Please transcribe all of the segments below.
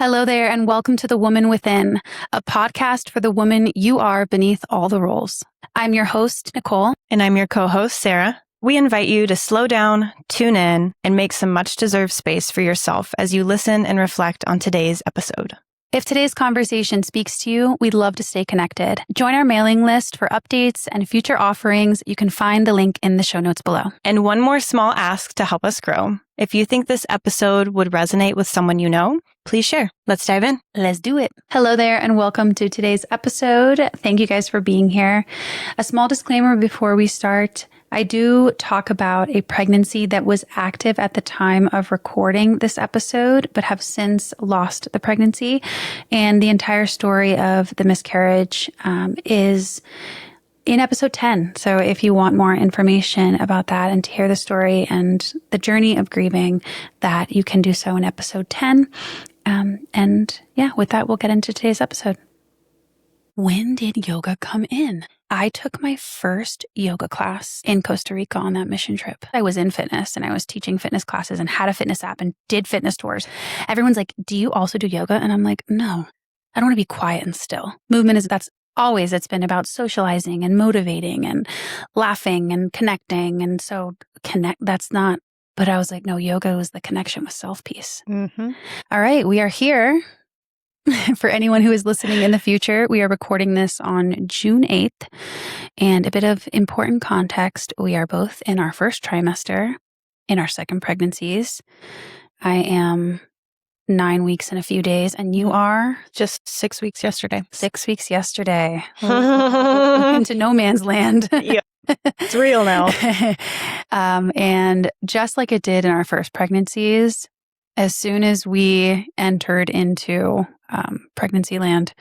Hello there, and welcome to The Woman Within, a podcast for the woman you are beneath all the roles. I'm your host, Nicole. And I'm your co-host, Sarah. We invite you to slow down, tune in, and make some much-deserved space for yourself as you listen and reflect on today's episode. If today's conversation speaks to you, we'd love to stay connected. Join our mailing list for updates and future offerings. You can find the link in the show notes below. And one more small ask to help us grow. If you think this episode would resonate with someone you know, please share. Let's dive in. Let's do it. Hello there, and welcome to today's episode. Thank you guys for being here. A small disclaimer before we start. I do talk about a pregnancy that was active at the time of recording this episode, but have since lost the pregnancy. And the entire story of the miscarriage is in episode 10. So if you want more information about that and to hear the story and the journey of grieving, that you can do so in episode 10. With that, we'll get into today's episode. When did yoga come in? I took my first yoga class in Costa Rica on that mission trip. I was in fitness and I was teaching fitness classes and had a fitness app and did fitness tours. Everyone's like, do you also do yoga? And I'm like, no, I don't want to be quiet and still. Movement it's been about socializing and motivating and laughing and connecting. And so but I was like, no, yoga was the connection with self peace. Mm-hmm. All right, we are here. For anyone who is listening in the future, we are recording this on June 8th. And a bit of important context, we are both in our first trimester, in our second pregnancies. I am 9 weeks and a few days, and you are? Just 6 weeks yesterday. 6 weeks yesterday. Into no man's land. Yeah, it's real now. And just like it did in our first pregnancies, as soon as we entered into pregnancy land,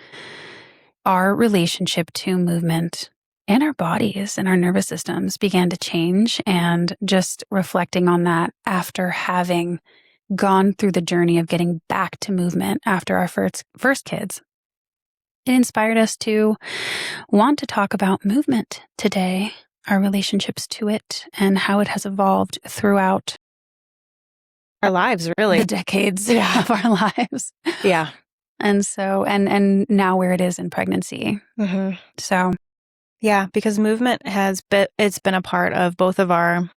our relationship to movement and our bodies and our nervous systems began to change. And just reflecting on that after having gone through the journey of getting back to movement after our first kids, it inspired us to want to talk about movement today, our relationships to it, and how it has evolved throughout our lives, really. The decades of our lives. Yeah. And so, and now where it is in pregnancy. Mm-hmm. So. Yeah, because movement it's been a part of both of our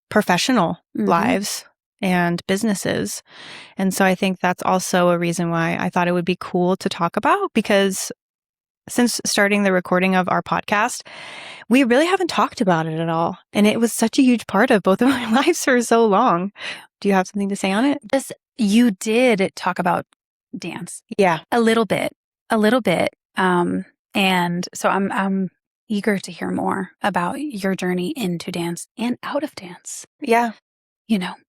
professional lives and businesses. And so I think that's also a reason why I thought it would be cool to talk about, because since starting the recording of our podcast, we really haven't talked about it at all. And it was such a huge part of both of our lives for so long. Do you have something to say on it? You did talk about dance. Yeah. A little bit. And so I'm eager to hear more about your journey into dance and out of dance. Yeah.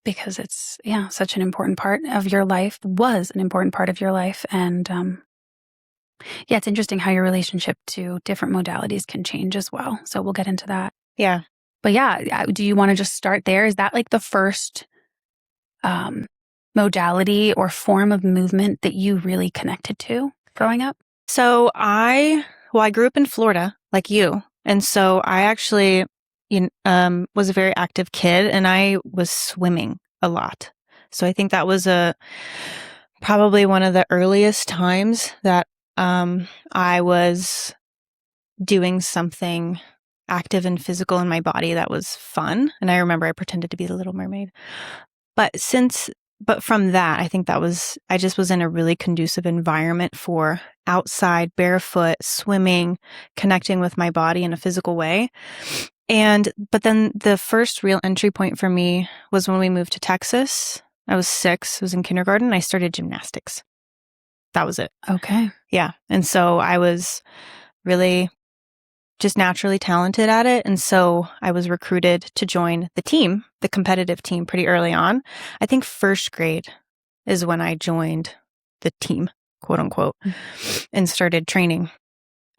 Because it's, such an important part of your life, was an important part of your life. And it's interesting how your relationship to different modalities can change as well. So we'll get into that. Yeah. But do you want to just start there? Is that like the first modality or form of movement that you really connected to growing up? So I grew up in Florida like you. And so I actually was a very active kid, and I was swimming a lot. So I think that was probably one of the earliest times that I was doing something active and physical in my body that was fun. And I remember I pretended to be the Little Mermaid. But from that, I think I just was in a really conducive environment for outside, barefoot, swimming, connecting with my body in a physical way. But then the first real entry point for me was when we moved to Texas. I was 6, I was in kindergarten, and I started gymnastics. That was it. Okay. Yeah. And so I was really just naturally talented at it. And so I was recruited to join the competitive team pretty early on. I think first grade is when I joined the team, quote unquote, and started training.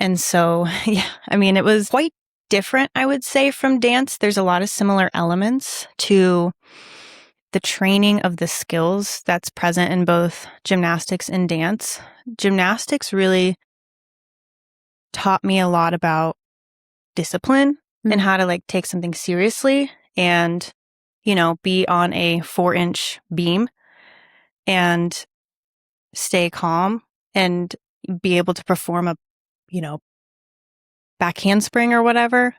And so, it was quite different, I would say, from dance. There's a lot of similar elements to the training of the skills that's present in both gymnastics and dance. Gymnastics really taught me a lot about discipline and how to take something seriously and, be on a 4-inch beam and stay calm and be able to perform a, back handspring or whatever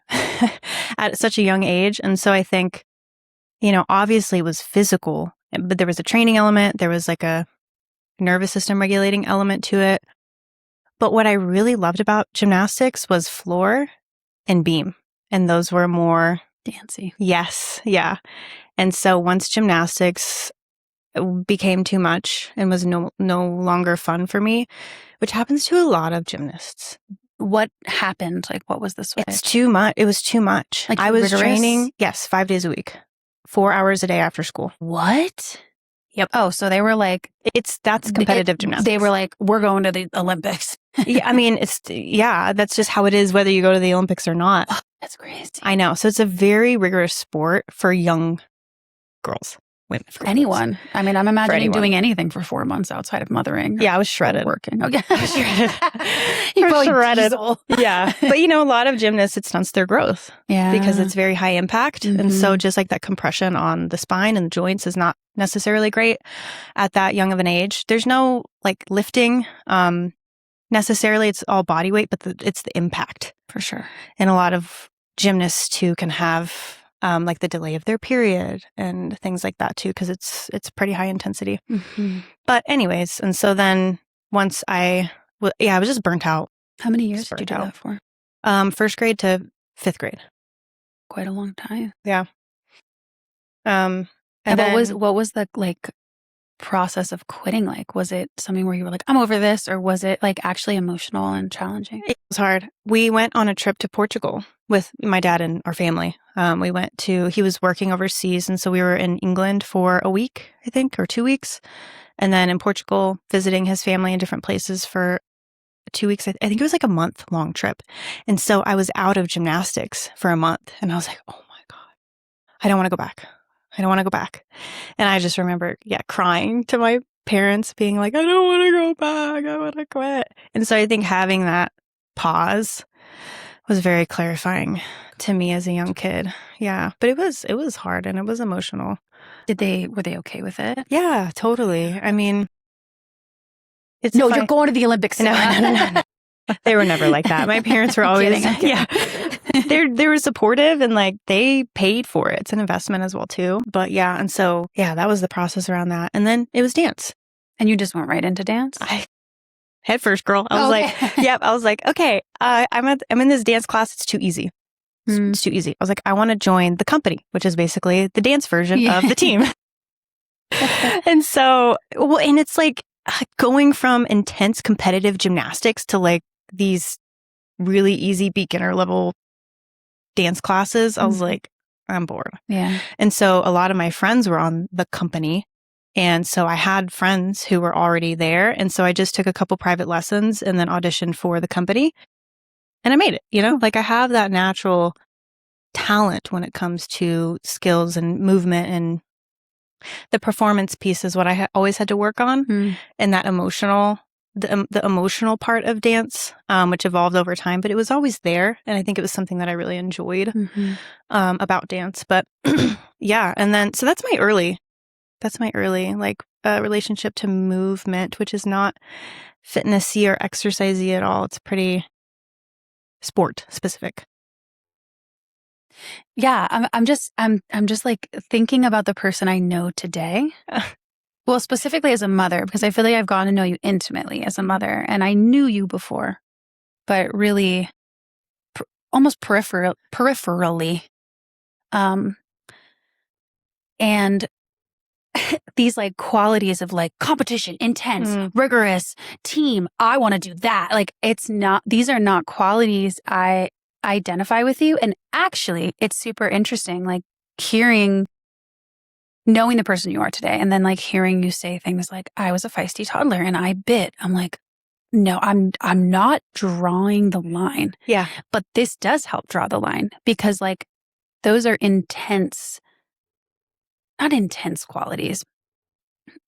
at such a young age. And so I think, obviously it was physical, but there was a training element. There was like a nervous system regulating element to it. But what I really loved about gymnastics was floor and beam. And those were more dancey. Yes. Yeah. And so once gymnastics became too much and was no longer fun for me, which happens to a lot of gymnasts. What happened? Like, what was the switch? It's too much. It was too much. Like, I was rigorous? training, 5 days a week, 4 hours a day after school. What? Yep. Oh, so they were like, that's competitive gymnastics. They were like, we're going to the Olympics. Yeah, I mean, that's just how it is, whether you go to the Olympics or not. Oh, that's crazy. I know. So it's a very rigorous sport for young girls, women. For anyone. I mean, I'm imagining doing anything for 4 months outside of mothering. Yeah, I was shredded. Working. Okay. I was shredded. You're shredded. Yeah. But a lot of gymnasts, it stunts their growth. Yeah. Because it's very high impact. Mm-hmm. And so just like that compression on the spine and the joints is not necessarily great at that young of an age. There's no like lifting necessarily. It's all body weight, but it's the impact. For sure. And a lot of gymnasts too can have like the delay of their period and things like that too, because it's pretty high intensity. Mm-hmm. But anyways, and so then once I was just burnt out. How many years did you do that for? First grade to fifth grade. Quite a long time. Yeah. And what was the like process of quitting like? Was it something where you were like, I'm over this, or was it like actually emotional and challenging? It was hard. We went on a trip to Portugal with my dad and our family. He was working overseas, and so we were in England for a week, I think, or 2 weeks. And then in Portugal, visiting his family in different places for 2 weeks. I think it was like a month-long trip. And so I was out of gymnastics for a month, and I was like, oh my God, I don't want to go back. I don't want to go back. And I just remember, crying to my parents, being like, I don't want to go back. I want to quit. And so I think having that pause was very clarifying to me as a young kid. Yeah. But it was hard and it was emotional. Were they okay with it? Yeah, totally. I mean, you're going to the Olympics. No. They were never like that. My parents were always, I'm kidding. they were supportive and like they paid for it. It's an investment as well too. But and so that was the process around that. And then it was dance. And you just went right into dance? Head first, girl. I was like, okay, I'm in this dance class. It's too easy. It's too easy. I was like, I want to join the company, which is basically the dance version of the team. And so, and it's like going from intense competitive gymnastics to like these really easy beginner level dance classes. I was like, I'm bored. Yeah. And so a lot of my friends were on the company. And so I had friends who were already there. And so I just took a couple private lessons and then auditioned for the company. And I made it, like I have that natural talent when it comes to skills and movement, and the performance piece is what I always had to work on. And that the emotional part of dance, which evolved over time, but it was always there. And I think it was something that I really enjoyed about dance. But and then, so that's my early like relationship to movement, which is not fitnessy or exercisey at all. It's pretty sport specific. Yeah, I'm just like thinking about the person I know today. Well, specifically as a mother, because I feel like I've gotten to know you intimately as a mother, and I knew you before, but really almost peripherally. And these like qualities of like competition, intense, rigorous, team. I want to do that. Like these are not qualities I identify with you. And actually it's super interesting, like knowing the person you are today, and then like hearing you say things like, I was a feisty toddler and I bit. I'm like, no, I'm not drawing the line. Yeah. But this does help draw the line, because like those are not intense qualities,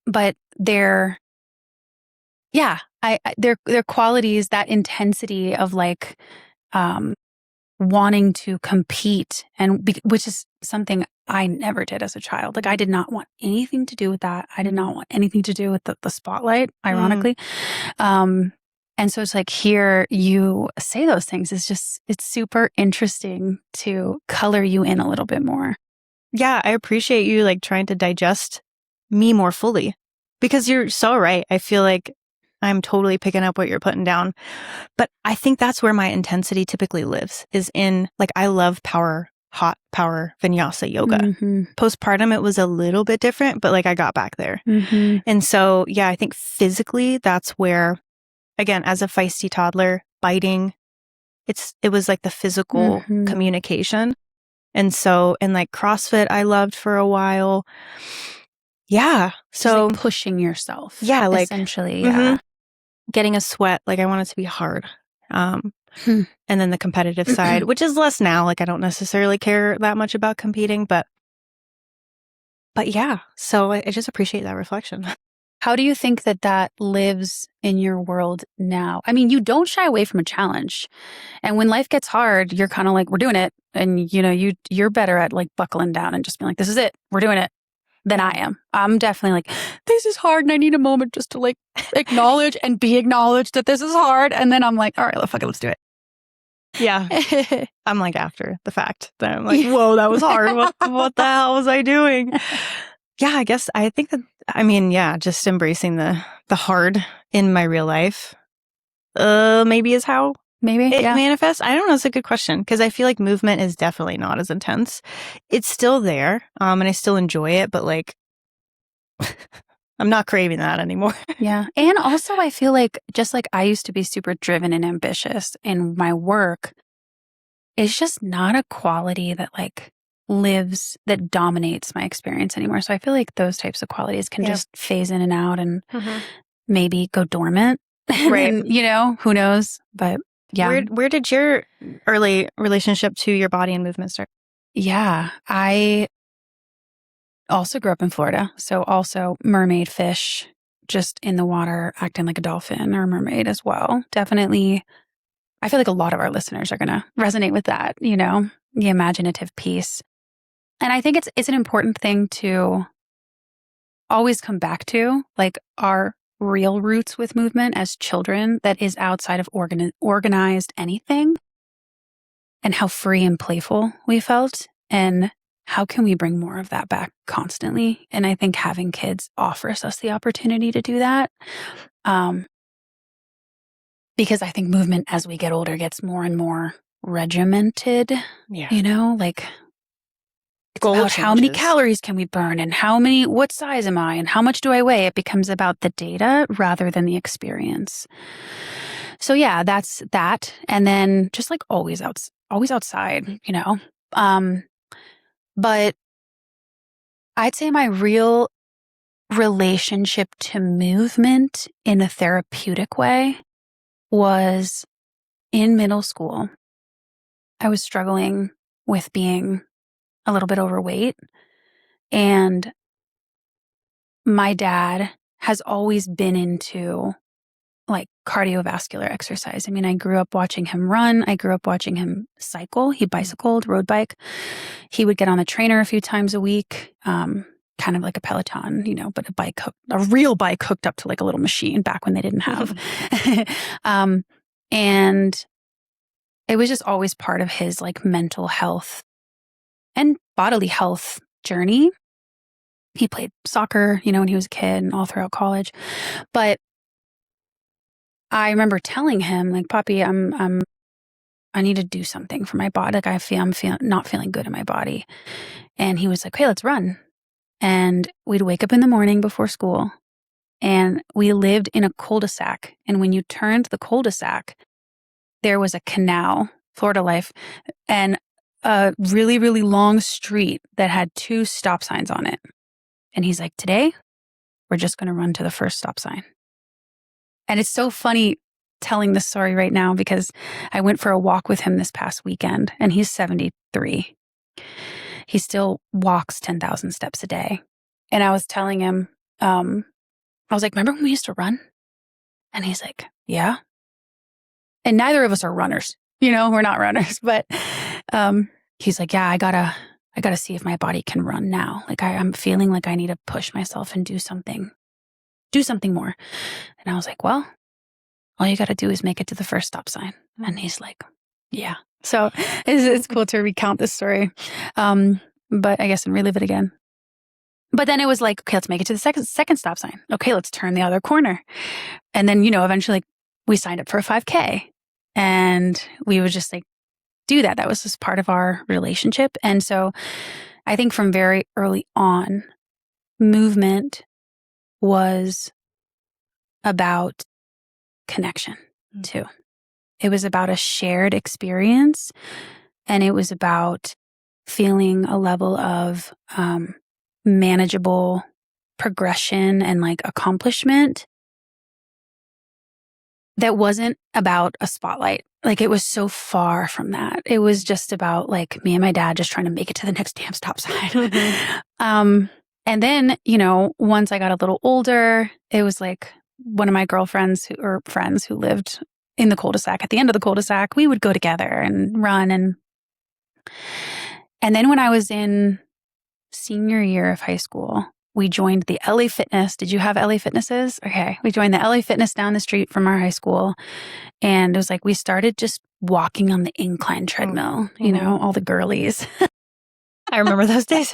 but they're qualities, that intensity of like wanting to compete, and which is something I never did as a child. Like I did not want anything to do with that. I did not want anything to do with the spotlight, ironically. And so it's like hear you say those things is just, it's super interesting to color you in a little bit more. Yeah, I appreciate you like trying to digest me more fully because you're so right. I feel like I'm totally picking up what you're putting down. But I think that's where my intensity typically lives is in like, I love hot power vinyasa yoga. Postpartum, it was a little bit different, but like I got back there. And so, yeah, I think physically that's where, again, as a feisty toddler, biting, it was like the physical communication. And so, and like CrossFit, I loved for a while. Yeah. So like pushing yourself. Yeah. Like essentially. Yeah. Getting a sweat. Like I want it to be hard. And then the competitive side, which is less now. Like I don't necessarily care that much about competing, but yeah. So I just appreciate that reflection. How do you think that lives in your world now? I mean, you don't shy away from a challenge. And when life gets hard, you're kind of like, we're doing it. And you know, you're better at like buckling down and just being like, this is it. We're doing it than I am. I'm definitely like, this is hard. And I need a moment just to like acknowledge and be acknowledged that this is hard. And then I'm like, all right, fuck it, let's do it. Yeah. I'm like after the fact that I'm like, whoa, that was hard. What the hell was I doing? Yeah, I guess I think that, I mean, yeah, just embracing the hard in my real life, maybe is how it manifests. I don't know. It's a good question because I feel like movement is definitely not as intense. It's still there. And I still enjoy it, but like, I'm not craving that anymore. Yeah. And also I feel like just like I used to be super driven and ambitious in my work, it's just not a quality that like lives, that dominates my experience anymore. So I feel like those types of qualities can just phase in and out and maybe go dormant. Right. And, you know, who knows? But yeah. Where did your early relationship to your body and movement start? Yeah. I also grew up in Florida. So also mermaid fish, just in the water, acting like a dolphin or a mermaid as well. Definitely. I feel like a lot of our listeners are going to resonate with that, you know, the imaginative piece. And I think it's an important thing to always come back to, like our real roots with movement as children that is outside of organized anything, and how free and playful we felt. And how can we bring more of that back constantly? And I think having kids offers us the opportunity to do that. Because I think movement as we get older gets more and more regimented, you know, like it's about how many calories can we burn and what size am I and how much do I weigh? It becomes about the data rather than the experience. So yeah, that's that. And then just like always outside, you know. But I'd say my real relationship to movement in a therapeutic way was in middle school. I was struggling with being a little bit overweight, and my dad has always been into like cardiovascular exercise. I mean, I grew up watching him run. I grew up watching him cycle. He bicycled, road bike. He would get on the trainer a few times a week, kind of like a Peloton, you know, but a real bike hooked up to like a little machine back when they didn't have. And it was just always part of his like mental health and bodily health journey. He played soccer, you know, when he was a kid and all throughout college. But I remember telling him, like, Poppy, I need to do something for my body. Like, I'm not feeling good in my body. And he was like, hey, let's run. And we'd wake up in the morning before school, and we lived in a cul-de-sac. And when you turned the cul-de-sac, there was a canal, Florida life, and a really, really long street that had 2 stop signs on it. And he's like, today, we're just going to run to the first stop sign. And it's so funny telling this story right now because I went for a walk with him this past weekend, and he's 73. He still walks 10,000 steps a day. And I was telling him, I was like, remember when we used to run? And he's like, yeah. And neither of us are runners. You know, we're not runners. But he's like, yeah, I gotta I got to see if my body can run now. Like I'm feeling like I need to push myself and do something more. And I was like, well, all you got to do is make it to the first stop sign. And he's like, yeah. So it's cool to recount this story. But I guess and relive it again. But then it was like, okay, let's make it to the second stop sign. Okay, let's turn the other corner. And then, eventually we signed up for a 5K and we would just like do that. That was just part of our relationship. And so I think from very early on, movement was about connection too. It was about a shared experience, and it was about feeling a level of manageable progression and like accomplishment that wasn't about a spotlight. Like it was so far from that. It was just about like me and my dad just trying to make it to the next damn stop sign. And then, once I got a little older, it was like one of my girlfriends friends who lived in the cul-de-sac, at the end of the cul-de-sac, we would go together and run. And then when I was in senior year of high school, we joined the LA Fitness. Did you have LA Fitnesses? Okay. We joined the LA Fitness down the street from our high school. And it was like we started just walking on the incline treadmill, all the girlies. I remember those days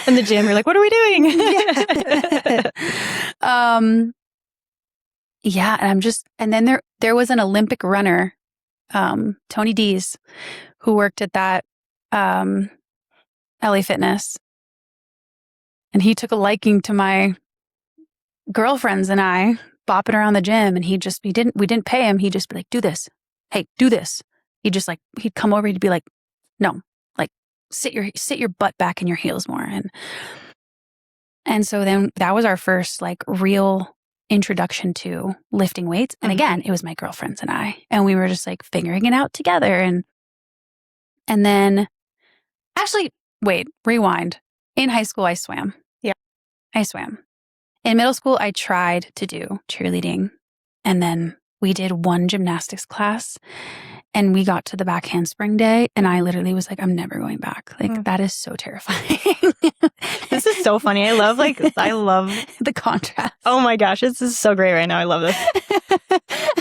in the gym. You're like, what are we doing? Yeah. And then there was an Olympic runner, Tony Dees, who worked at that LA Fitness. And he took a liking to my girlfriends and I bopping around the gym. And we didn't pay him. He'd just be like, do this. Hey, do this. He'd come over. He'd be like, no, like sit your butt back in your heels more. And so then that was our first like real introduction to lifting weights. And again, it was my girlfriends and I, and we were just like figuring it out together. And then actually, wait, rewind. In high school, I swam. Yeah. I swam. In middle school, I tried to do cheerleading. And then we did one gymnastics class and we got to the back handspring day. And I literally was like, I'm never going back. Like, that is so terrifying. This is so funny. I love the contrast. Oh my gosh. This is so great right now. I love this.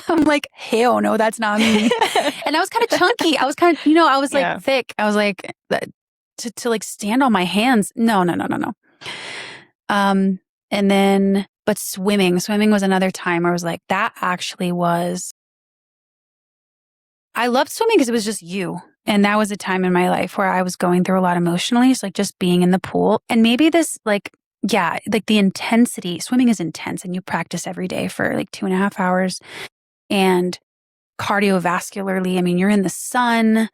I'm like, hell no, that's not me. And I was kind of chunky. I was kind of, I was like thick. I was like, to like stand on my hands. No. And then, but swimming was another time where I was like, that actually was, I loved swimming because it was just you. And that was a time in my life where I was going through a lot emotionally. So like just being in the pool and maybe this like the intensity, swimming is intense and you practice every day for like 2.5 hours and cardiovascularly, I mean, you're in the sun,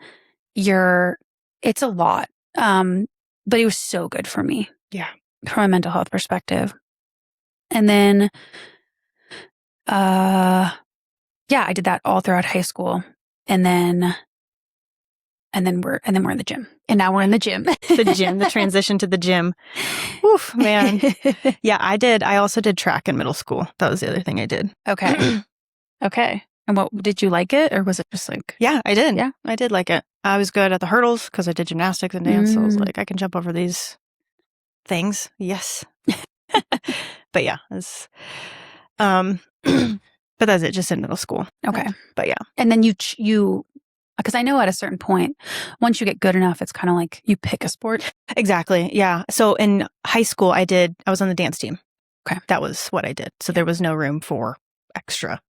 it's a lot. But it was so good for me. Yeah. From a mental health perspective. And then, I did that all throughout high school. And then we're in the gym. And now we're in the gym. The transition to the gym. Oof, man. Yeah, I also did track in middle school. That was the other thing I did. Okay. Okay. And what, did you like it or was it just like? Yeah, I did. Yeah. I did like it. I was good at the hurdles because I did gymnastics and dance. So I was like, I can jump over these things. Yes. But yeah, but that's it, just in middle school. Okay. But yeah. And then you, because I know at a certain point, once you get good enough, it's kind of like you pick a sport. Exactly. Yeah. So in high school, I was on the dance team. Okay. That was what I did. So there was no room for extra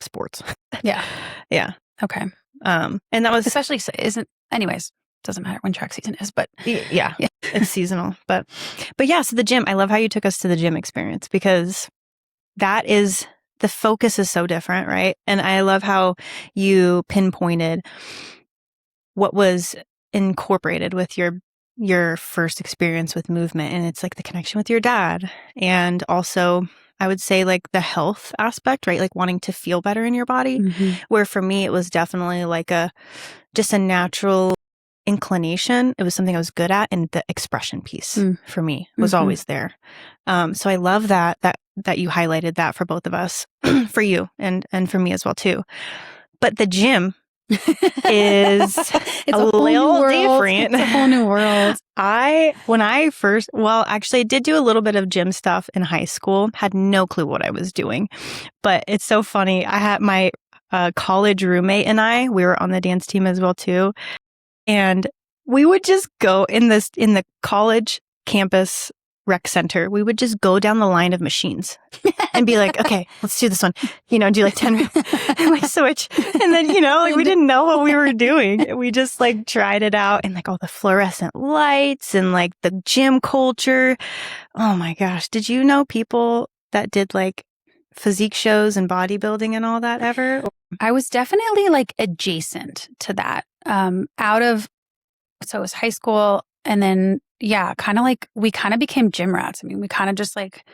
sports. Yeah. Yeah. Okay. And that was especially anyways, doesn't matter when track season is, but yeah. It's seasonal. But yeah, so the gym, I love how you took us to the gym experience because the focus is so different, right? And I love how you pinpointed what was incorporated with your first experience with movement. And it's like the connection with your dad. And also, I would say like the health aspect, right? Like wanting to feel better in your body. Mm-hmm. Where for me, it was definitely like just a natural inclination. It was something I was good at. And the expression piece for me was always there. So I love that you highlighted that for both of us, for you and for me as well too. But the gym is It's a little different. It's a whole new world. Actually, I did do a little bit of gym stuff in high school, had no clue what I was doing. But it's so funny. I had my college roommate and we were on the dance team as well too. And we would just go in the college campus rec center. We would just go down the line of machines and be like, okay, let's do this one, do like 10 and like switch. And then, we didn't know what we were doing. We just like tried it out and like all the fluorescent lights and like the gym culture. Oh my gosh. Did you know people that did like physique shows and bodybuilding and all that ever? I was definitely like adjacent to that. So it was high school, and then kind of like we kind of became gym rats. I mean, we kind of just like,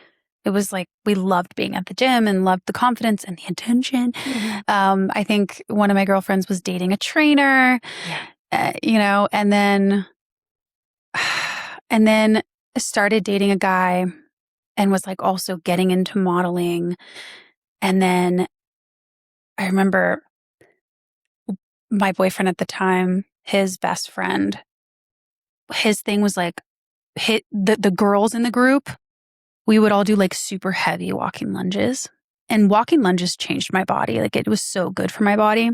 it was like we loved being at the gym and loved the confidence and the attention. Mm-hmm. I think one of my girlfriends was dating a trainer, and then started dating a guy and was like also getting into modeling. And then I remember my boyfriend at the time, his best friend, his thing was like, hit the girls in the group, we would all do like super heavy walking lunges. And walking lunges changed my body. Like it was so good for my body.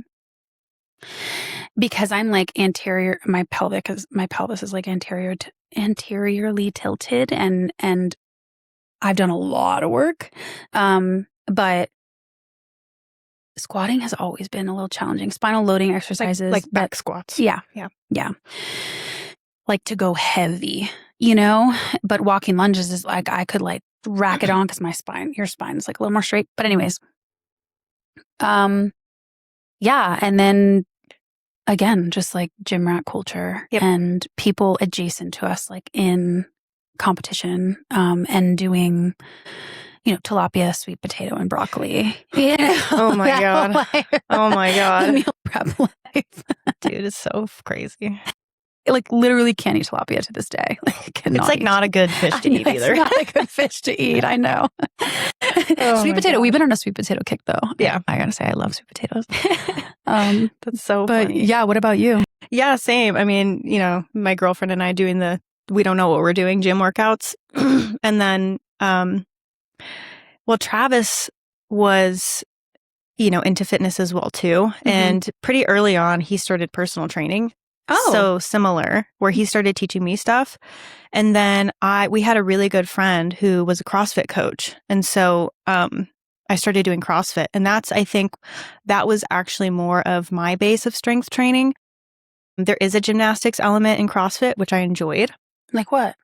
Because I'm like my pelvis is like anteriorly tilted, and I've done a lot of work. But squatting has always been a little challenging. Spinal loading exercises. Like back squats. Yeah. Like to go heavy, but walking lunges is like, I could like rack it on because your spine is like a little more straight. But anyways, and then again, just like gym rat culture and people adjacent to us, like in competition, and doing, tilapia, sweet potato, and broccoli. Oh my God. Oh my God. Meal prep life. Dude, it's so crazy. Like literally can't eat tilapia to this day. Like, it's like not a good fish to eat either. It's not a good fish to eat. I know. Sweet potato. God. We've been on a sweet potato kick though. Yeah. I gotta say, I love sweet potatoes. That's so funny. Yeah. What about you? Yeah, same. I mean, my girlfriend and I doing we don't know what we're doing, gym workouts. And then, Travis was, into fitness as well too. Mm-hmm. And pretty early on, he started personal training. Oh. So similar, where he started teaching me stuff. And then we had a really good friend who was a CrossFit coach. And so I started doing CrossFit. And I think that was actually more of my base of strength training. There is a gymnastics element in CrossFit, which I enjoyed. Like what?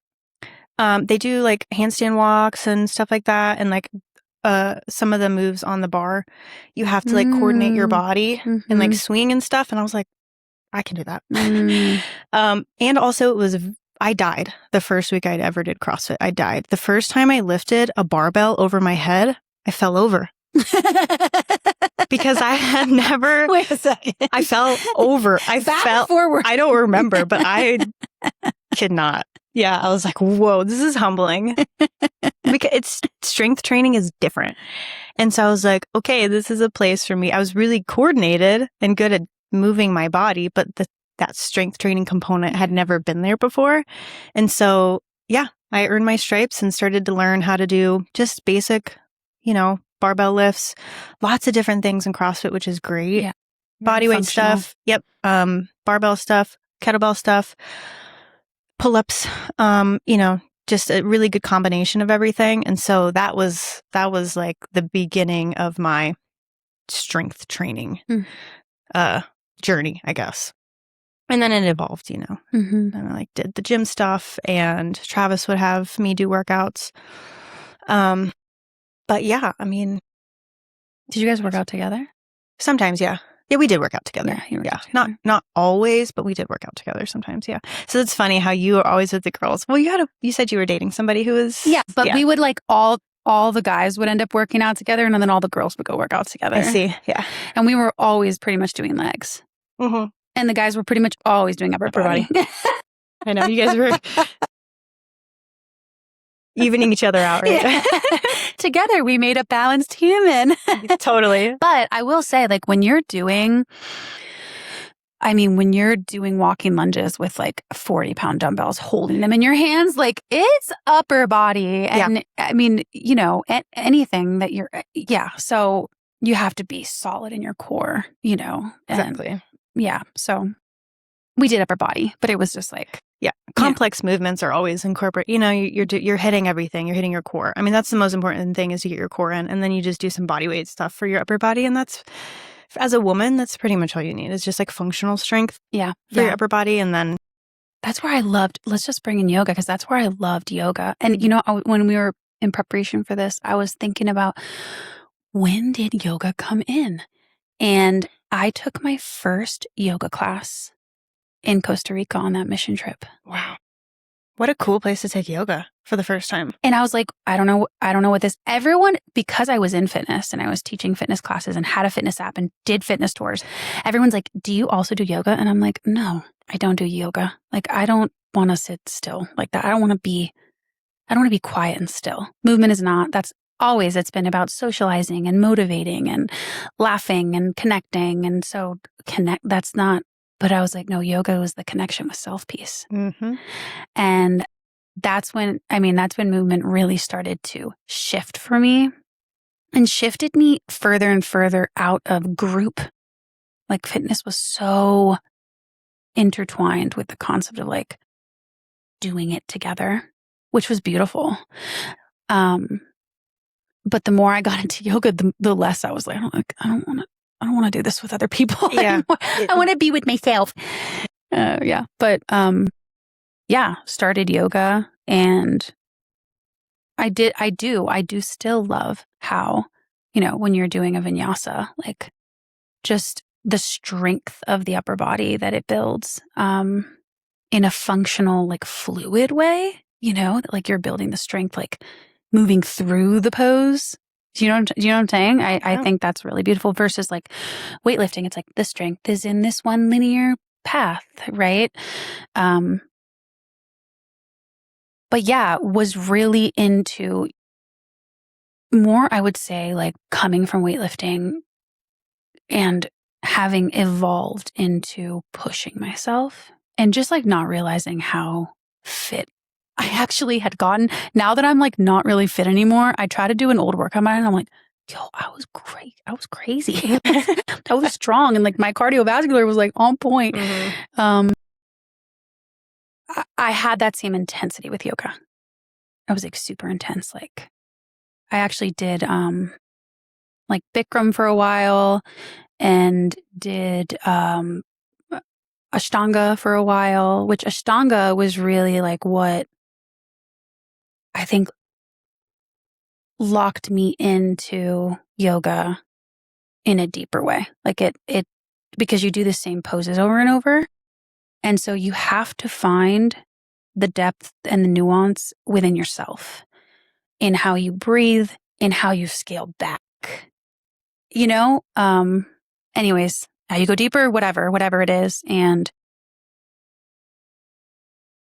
They do like handstand walks and stuff like that. And like some of the moves on the bar, you have to like coordinate your body and like swing and stuff. And I was like, I can do that. And also I died the first week I ever did CrossFit. I died. The first time I lifted a barbell over my head, I fell over. Because I had never. Wait a second. I fell over. Back forward. I don't remember, but I could not. Yeah, I was like, whoa, this is humbling. Because strength training is different. And so I was like, okay, this is a place for me. I was really coordinated and good at moving my body, but that strength training component had never been there before. And so, I earned my stripes and started to learn how to do just basic, barbell lifts, lots of different things in CrossFit, which is great. Yeah. Bodyweight stuff. Yep. Barbell stuff, kettlebell stuff, pull-ups, just a really good combination of everything. And so that was like the beginning of my strength training journey, I guess. And then it evolved, And I like did the gym stuff, and Travis would have me do workouts. But yeah, I mean, did you guys work out together? Sometimes, yeah. Yeah, we did work out together. Yeah. Not always, but we did work out together sometimes, yeah. So it's funny how you were always with the girls. Well, you said you were dating somebody who was... Yeah, but we would like all the guys would end up working out together, and then all the girls would go work out together. I see, yeah. And we were always pretty much doing legs. Mm-hmm. And the guys were pretty much always doing upper body. I know, you guys were evening each other out, right? Yeah. Together, we made a balanced human. Totally. But I will say, like, when you're doing I mean, when you're doing walking lunges with like 40-pound dumbbells, holding them in your hands, like it's upper body. And I mean, anything that yeah. So you have to be solid in your core, Exactly. Yeah. So we did upper body, but it was just like, complex movements are always incorporate. You're hitting everything. You're hitting your core. I mean, that's the most important thing, is to get your core in, and then you just do some body weight stuff for your upper body, and that's, as a woman, that's pretty much all you need. Is just like functional strength. Yeah, for your upper body, and then that's where I loved. Let's just bring in yoga, because that's where I loved yoga. And when we were in preparation for this, I was thinking about, when did yoga come in? And I took my first yoga class in Costa Rica on that mission trip. Wow. What a cool place to take yoga for the first time. And I was like, I don't know what this, everyone, because I was in fitness and I was teaching fitness classes and had a fitness app and did fitness tours, everyone's like, do you also do yoga? And I'm like, no, I don't do yoga. Like, I don't want to sit still like that. I don't want to be quiet and still. Movement is not, it's been about socializing and motivating and laughing and connecting. And so that's not, but I was like, no, yoga was the connection with self peace. Mm-hmm. And that's when movement really started to shift for me, and shifted me further and further out of group. Like, fitness was so intertwined with the concept of like doing it together, which was beautiful. But the more I got into yoga, the less I was like, I don't want to do this with other people. Yeah. I want to be with myself. But started yoga, and I do still love how, when you're doing a vinyasa, like just the strength of the upper body that it builds, in a functional, like fluid way, like you're building the strength, like moving through the pose. Do you know what I'm saying? I think that's really beautiful, versus like weightlifting. It's like the strength is in this one linear path, right? But was really into more, I would say, like coming from weightlifting and having evolved into pushing myself, and just like not realizing how fit I actually had gotten. Now that I'm like not really fit anymore, I try to do an old workout and I'm like, yo, I was great. I was crazy. I was strong, and like my cardiovascular was like on point. Mm-hmm. I had that same intensity with yoga. I was like super intense. Like, I actually did like Bikram for a while, and did Ashtanga for a while, which Ashtanga was really like what I think locked me into yoga in a deeper way. Like it because you do the same poses over and over. And so you have to find the depth and the nuance within yourself, in how you breathe, in how you scale back. Anyways, how you go deeper, whatever it is. And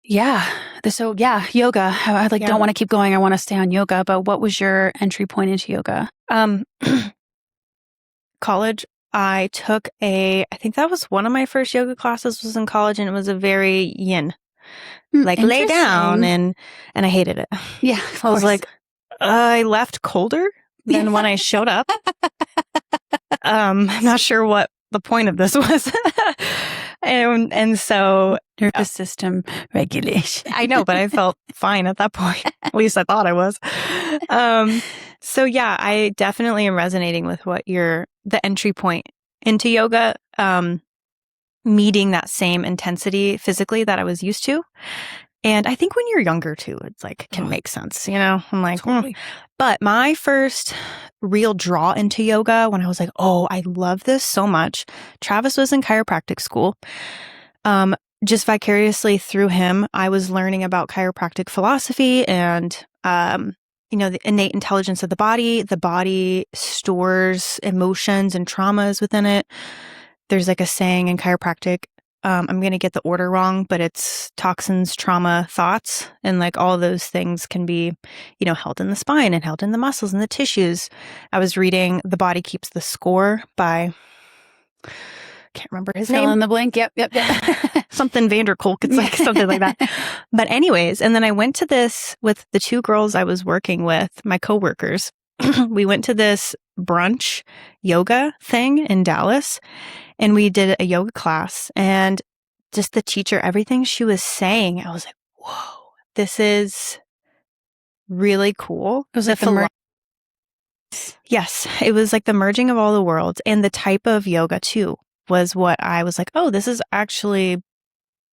yoga. I don't want to keep going. I want to stay on yoga. But what was your entry point into yoga? College. I took I think that was one of my first yoga classes, was in college, and it was a very yin, like lay down, and I hated it. Yeah, I was like, I left colder than when I showed up. I'm not sure what the point of this was. and so nervous system regulation. I know, but I felt fine at that point. At least I thought I was. So yeah, I definitely am resonating with what the entry point into yoga, meeting that same intensity physically that I was used to. And I think when you're younger too, it's like, can make sense, I'm like, totally. But my first real draw into yoga, when I was like, oh, I love this so much. Travis was in chiropractic school. Just vicariously through him, I was learning about chiropractic philosophy and, the innate intelligence of the body. The body stores emotions and traumas within it. There's like a saying in chiropractic, I'm going to get the order wrong, but it's toxins, trauma, thoughts. And like all those things can be, held in the spine and held in the muscles and the tissues. I was reading The Body Keeps the Score by can't remember his Fill name. in the blank. Yep. Something Vanderkolk. It's like something like that. But anyways, and then I went to this with the two girls I was working with, my coworkers. We went to this brunch yoga thing in Dallas, and we did a yoga class, and just the teacher, everything she was saying, I was like, whoa, this is really cool. It was like Yes, it was like the merging of all the worlds, and the type of yoga too was what I was like, oh, this is actually,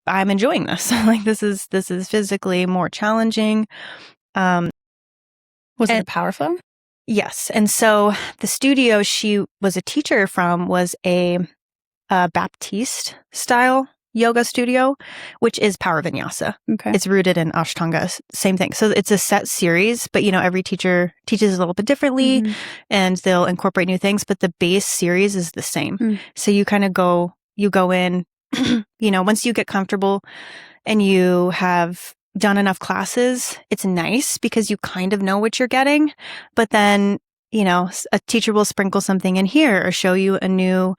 I'm enjoying this. Like this is physically more challenging. Was it a power flow? Yes. And so the studio she was a teacher from was a Baptiste style yoga studio, which is power vinyasa. Okay. It's rooted in Ashtanga, same thing. So it's a set series, but every teacher teaches a little bit differently and they'll incorporate new things, but the base series is the same. So you kind of go in, once you get comfortable and you have done enough classes, it's nice because you kind of know what you're getting, but then, a teacher will sprinkle something in here or show you a new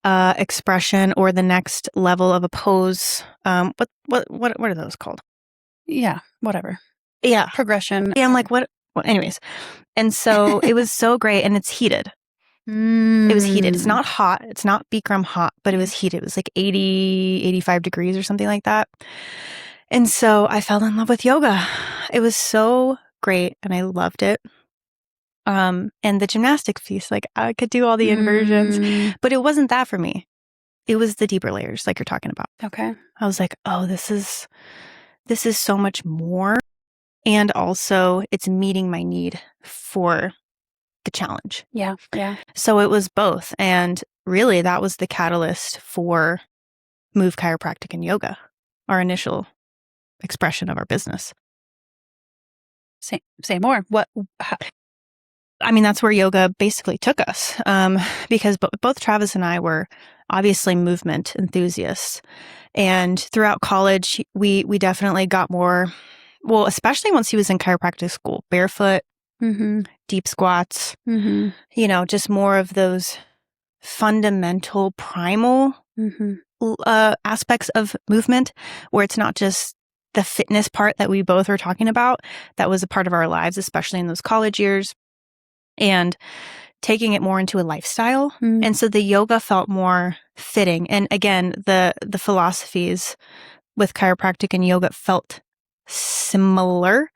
expression or the next level of a pose. What are those called? Yeah, whatever. Yeah. Progression. Yeah, I'm like, what? Well, anyways. And so it was so great, and it's heated. It was heated. It's not hot. It's not Bikram hot, but it was heated. It was like 80, 85 degrees or something like that. And so I fell in love with yoga. It was so great, and I loved it. And the gymnastics piece, like I could do all the inversions, but it wasn't that for me. It was the deeper layers, like you're talking about. Okay. I was like, oh, this is so much more. And also it's meeting my need for the challenge. Yeah. So it was both. And really that was the catalyst for Move Chiropractic and Yoga, our initial expression of our business. Say more. That's where yoga basically took us, because both Travis and I were obviously movement enthusiasts. And throughout college, we definitely got more, well, especially once he was in chiropractic school, barefoot, deep squats, just more of those fundamental, primal aspects of movement, where it's not just the fitness part that we both were talking about. That was a part of our lives, especially in those college years. And taking it more into a lifestyle. And so the yoga felt more fitting. And again, the philosophies with chiropractic and yoga felt similar.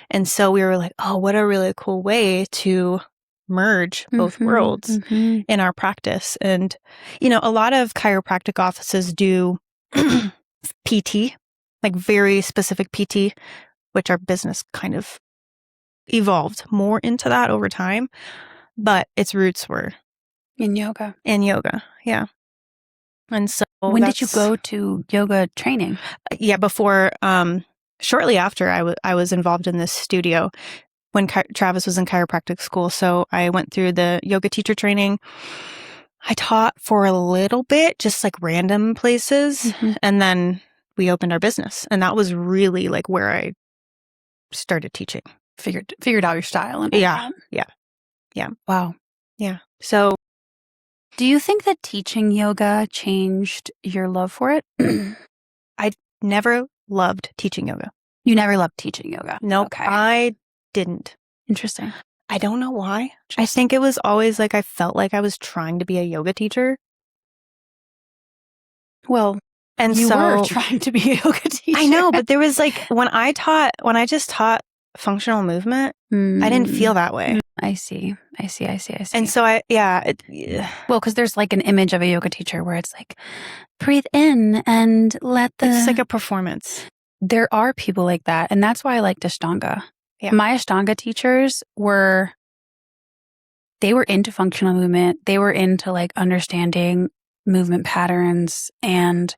And so we were like, oh, what a really cool way to merge both worlds in our practice. And, a lot of chiropractic offices do PT, like very specific PT, which our business kind of evolved more into that over time, but its roots were in yoga. Yeah. And so when did you go to yoga training? Yeah, before, shortly after I was involved in this studio when Travis was in chiropractic school. So I went through the yoga teacher training. I taught for a little bit, just like random places. And then we opened our business, and that was really like where I started teaching. Figured out your style. And Yeah. Wow. Yeah. So do you think that teaching yoga changed your love for it? I never loved teaching yoga. You never loved teaching yoga? Nope. Okay. I didn't. Interesting. I don't know why. I think it was always like I felt like I was trying to be a yoga teacher. Well, and you were trying to be a yoga teacher. I know, but there was like when I just taught functional movement, I didn't feel that way. I see. And so well, because there's like an image of a yoga teacher where it's like, breathe in and it's like a performance. There are people like that. And that's why I liked Ashtanga. Yeah. My Ashtanga teachers they were into functional movement. They were into like understanding movement patterns and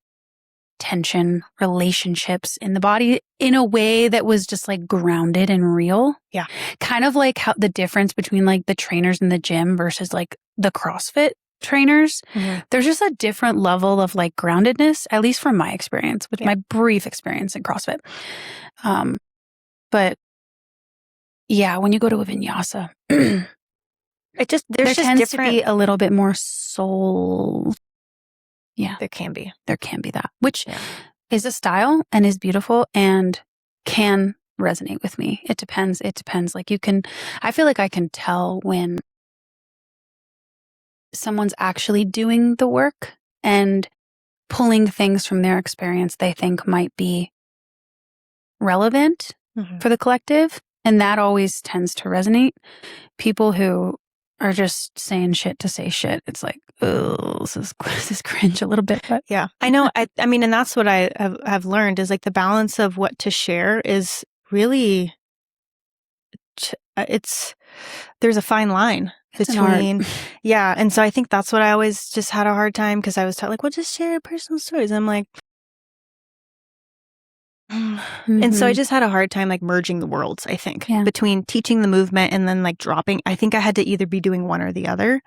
tension, relationships in the body in a way that was just like grounded and real. Yeah. Kind of like how the difference between like the trainers in the gym versus like the CrossFit trainers. There's just a different level of like groundedness, at least from my experience, with my brief experience in CrossFit. But yeah, when you go to a vinyasa, there tends to be a little bit more soul Yeah. There can be that, which is a style and is beautiful and can resonate with me. It depends. Like I feel like I can tell when someone's actually doing the work and pulling things from their experience they think might be relevant for the collective. And that always tends to resonate. People who are just saying shit to say shit, it's like, oh, this is cringe a little bit. But yeah, I know. I mean, and that's what I have learned is like the balance of what to share is really, there's a fine line between, yeah. And so I think that's what I always just had a hard time because I was taught like, well, just share personal stories. And I'm like, and so I just had a hard time like merging the worlds, I think, between teaching the movement and then like dropping. I think I had to either be doing one or the other.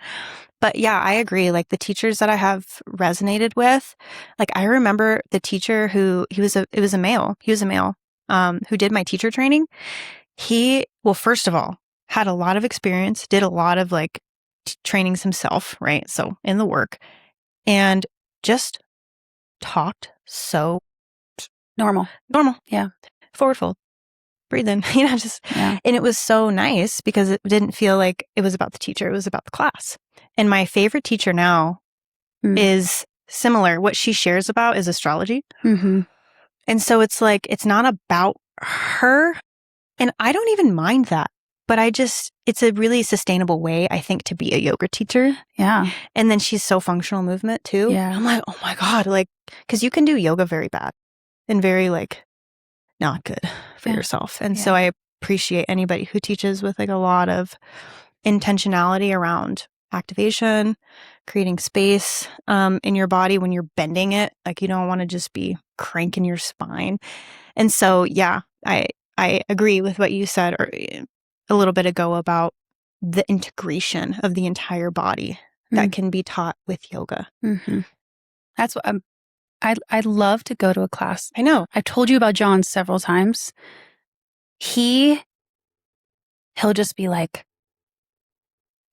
But yeah, I agree. Like the teachers that I have resonated with, like I remember the teacher who he was a male who did my teacher training. Well, first of all, had a lot of experience, did a lot of like trainings himself, right? So in the work, and just talked so normal. Yeah. Forward fold, breathe in, and it was so nice because it didn't feel like it was about the teacher. It was about the class. And my favorite teacher now is similar. What she shares about is astrology. And so it's like, it's not about her. And I don't even mind that, but it's a really sustainable way, I think, to be a yoga teacher. Yeah. And then she's so functional movement too. Yeah. I'm like, oh my God, like, cause you can do yoga very bad and very like not good for yourself. And so I appreciate anybody who teaches with like a lot of intentionality around activation, creating space in your body when you're bending it. Like you don't want to just be cranking your spine. And so, yeah, I agree with what you said a little bit ago about the integration of the entire body that can be taught with yoga. That's what I'd love to go to a class. I know. I've told you about John several times. He'll just be like,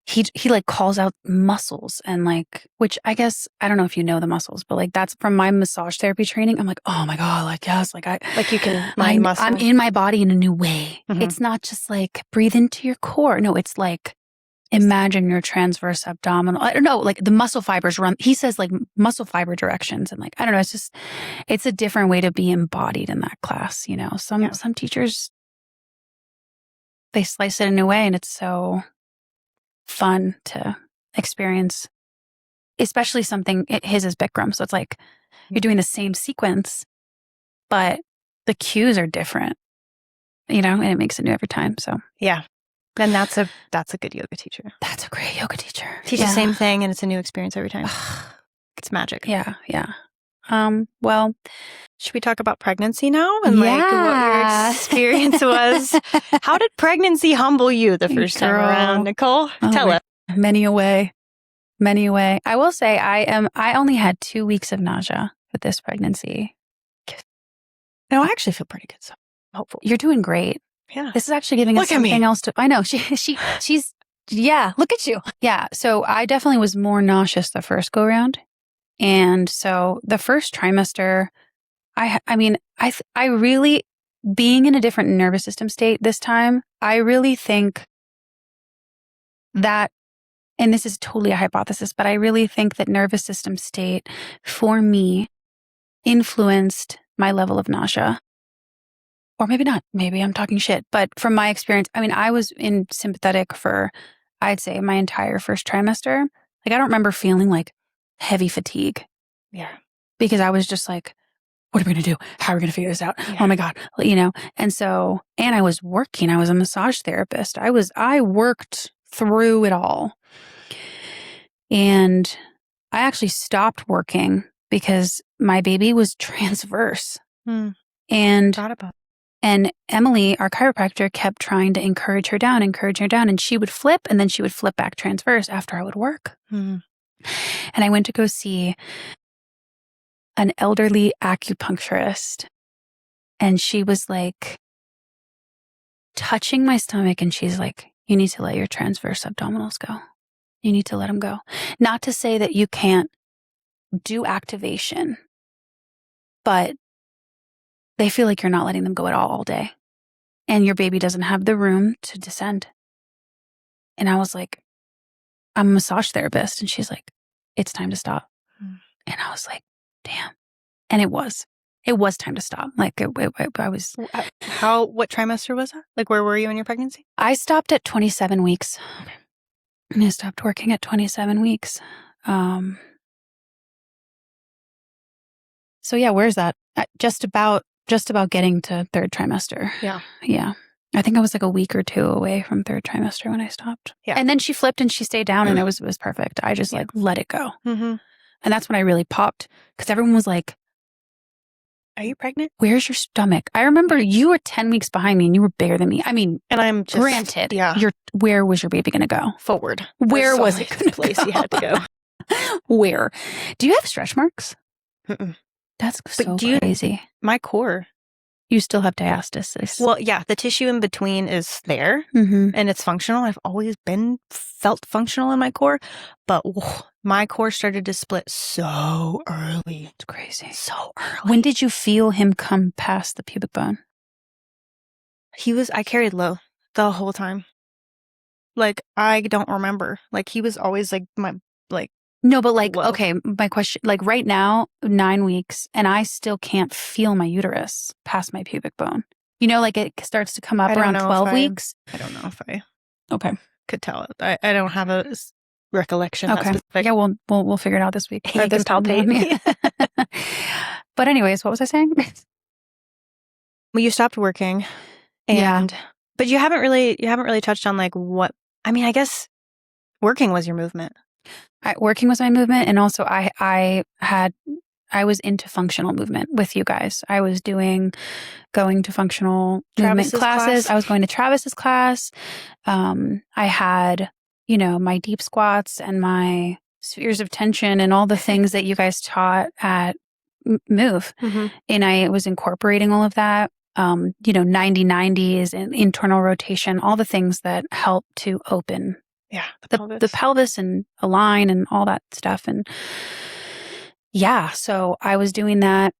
he like calls out muscles and like, which I guess, I don't know if you know the muscles, but like that's from my massage therapy training. I'm like, oh my God, like, yes, like you can mind muscle. I'm in my body in a new way. It's not just like breathe into your core. No, it's like, imagine your transverse abdominal. I don't know, like the muscle fibers run. He says like muscle fiber directions. And like, I don't know, it's a different way to be embodied in that class. You know, some teachers, they slice it in a way and it's so fun to experience, especially something, his is Bikram. So it's like you're doing the same sequence, but the cues are different, you know, and it makes it new every time. So yeah. And that's a good yoga teacher. That's a great yoga teacher. Teach the same thing and it's a new experience every time. It's magic. Yeah. Well, should we talk about pregnancy now and like what your experience was? How did pregnancy humble you the first time around, Nicole? Tell us. Many a way. I will say I only had 2 weeks of nausea with this pregnancy. No, I actually feel pretty good. So I'm hopeful. You're doing great. Yeah. This is actually giving us something else to, I know she's, yeah, look at you. Yeah. So I definitely was more nauseous the first go round. And so the first trimester, I really, being in a different nervous system state this time, I really think that, and this is totally a hypothesis, but I really think that nervous system state for me influenced my level of nausea. Or maybe not. Maybe I'm talking shit. But from my experience, I mean, I was in sympathetic for, I'd say, my entire first trimester. Like, I don't remember feeling like heavy fatigue. Yeah. Because I was just like, what are we going to do? How are we going to figure this out? Yeah. Oh my God. You know? And so, and I was working. I was a massage therapist. I worked through it all. And I actually stopped working because my baby was transverse. And Emily, our chiropractor, kept trying to encourage her down, and she would flip, and then she would flip back transverse after I would work. And I went to go see an elderly acupuncturist, and she was like touching my stomach, and she's like, you need to let your transverse abdominals go. You need to let them go. Not to say that you can't do activation, but they feel like you're not letting them go at all day. And your baby doesn't have the room to descend. And I was like, I'm a massage therapist. And she's like, it's time to stop. And I was like, damn. And it was time to stop. Like I was. What trimester was that? Like, where were you in your pregnancy? I stopped at 27 weeks. And I stopped working at 27 weeks. So yeah, where's that? Just about getting to third trimester. Yeah. Yeah. I think I was like a week or two away from third trimester when I stopped. Yeah. And then she flipped and she stayed down and it was perfect. I just like let it go. Mm-hmm. And that's when I really popped because everyone was like, are you pregnant? Where's your stomach? I remember you were 10 weeks behind me and you were bigger than me. I mean, and I'm just, granted, where was your baby going to go? Forward. Where was it going to place go? You had to go? Where? Do you have stretch marks? Mm-mm. That's so crazy. My core. You still have diastasis. Well, yeah, the tissue in between is there and it's functional. I've always felt functional in my core, but my core started to split so early. It's crazy. So early. When did you feel him come past the pubic bone? I carried low the whole time. Like, I don't remember. Like, he was always like No, but like, whoa. Okay, my question, like right now, 9 weeks, and I still can't feel my uterus past my pubic bone. You know, like it starts to come up around 12 weeks. I don't know if I could tell it. I don't have a recollection. Okay. Yeah, we'll figure it out this week. You can palpate me. But anyways, what was I saying? Well, you stopped working, but you haven't really touched on like what. I mean, I guess working was your movement. Working was my movement, and also I was into functional movement with you guys. I was going to functional movement classes. I was going to Travis's class. I had, my deep squats and my spheres of tension and all the things that you guys taught at Move. Mm-hmm. And I was incorporating all of that. 90-90s and internal rotation, all the things that help to open the pelvis and align and all that stuff. And so I was doing that.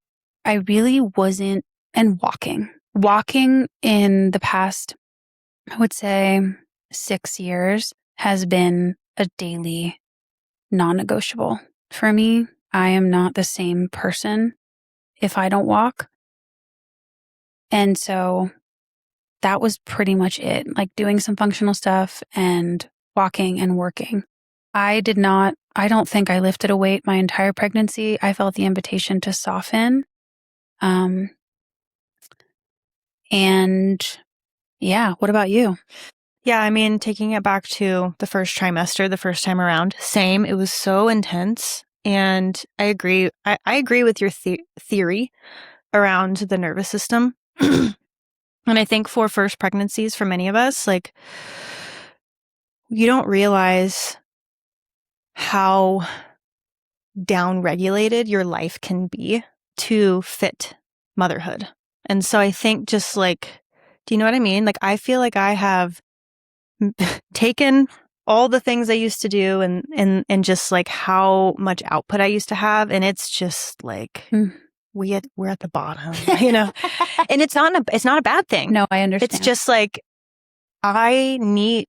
I really wasn't, and walking in the past, I would say 6 years has been a daily non-negotiable for me. I am not the same person if I don't walk. And so that was pretty much it, like doing some functional stuff and walking and working. I don't think I lifted a weight my entire pregnancy. I felt the invitation to soften. What about you? Yeah, I mean, taking it back to the first trimester, the first time around, same. It was so intense. And I agree. I agree with your theory around the nervous system. And I think for first pregnancies, for many of us, like, you don't realize how down-regulated your life can be to fit motherhood. And so I think just like, do you know what I mean? Like, I feel like I have taken all the things I used to do and just like how much output I used to have. And it's just like, we're at the bottom, and it's not a bad thing. No, I understand. It's just like, I need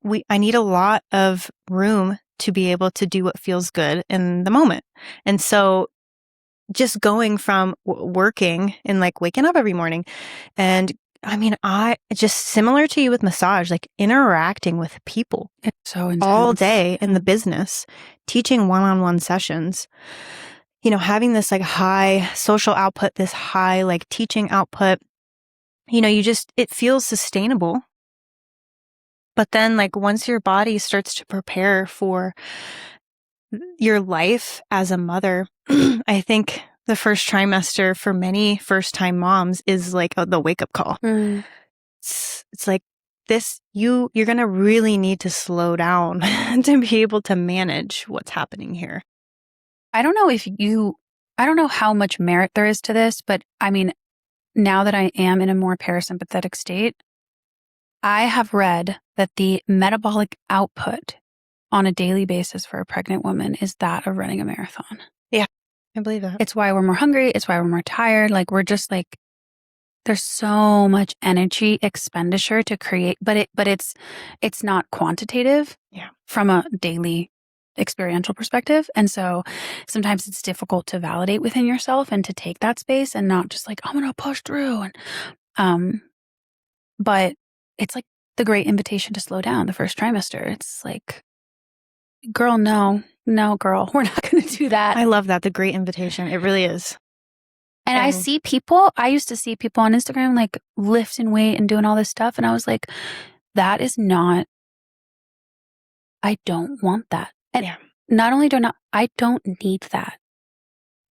a lot of room to be able to do what feels good in the moment. And so just going from working and like waking up every morning, and I mean, I just similar to you with massage, like interacting with people so intense. All day in the business, teaching one-on-one sessions, having this like high social output, this high like teaching output, it feels sustainable. But then like once your body starts to prepare for your life as a mother, I think the first trimester for many first-time moms is like the wake-up call. It's like this, you're going to really need to slow down to be able to manage what's happening here. I don't know how much merit there is to this, but I mean, now that I am in a more parasympathetic state, I have read that the metabolic output on a daily basis for a pregnant woman is that of running a marathon. Yeah. I believe that. It's why we're more hungry. It's why we're more tired. Like we're just like, there's so much energy expenditure to create, but it's not quantitative from a daily experiential perspective. And so sometimes it's difficult to validate within yourself and to take that space and not just like, I'm going to push through. And, but it's like the great invitation to slow down the first trimester. It's like, girl, no, girl, we're not going to do that. I love that. The great invitation. It really is. And I used to see people on Instagram like lifting weight and doing all this stuff. And I was like, that is not, I don't want that. And not only I don't need that.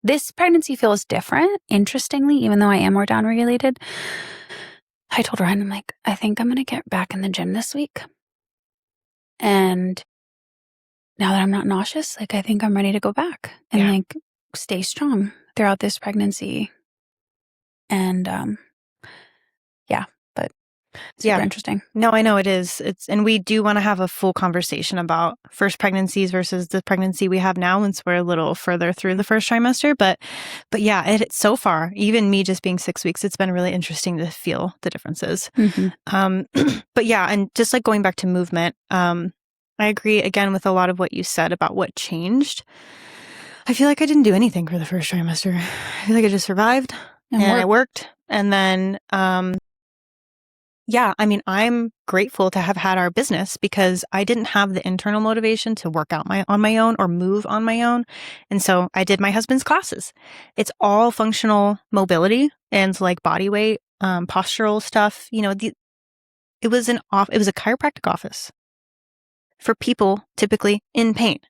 This pregnancy feels different, interestingly, even though I am more downregulated. I told Ryan, I'm like, I think I'm going to get back in the gym this week. And now that I'm not nauseous, like I think I'm ready to go back and like stay strong throughout this pregnancy. And but super interesting. No, I know it is. And we do want to have a full conversation about first pregnancies versus the pregnancy we have now, once we're a little further through the first trimester. But yeah, so far, even me just being 6 weeks, it's been really interesting to feel the differences. But yeah, and just like going back to movement, I agree again with a lot of what you said about what changed. I feel like I didn't do anything for the first trimester. I feel like I just survived and I worked. And then, I mean, I'm grateful to have had our business because I didn't have the internal motivation to work out on my own or move on my own. And so I did my husband's classes. It's all functional mobility and like body weight, postural stuff. You know, it was a chiropractic office for people typically in pain.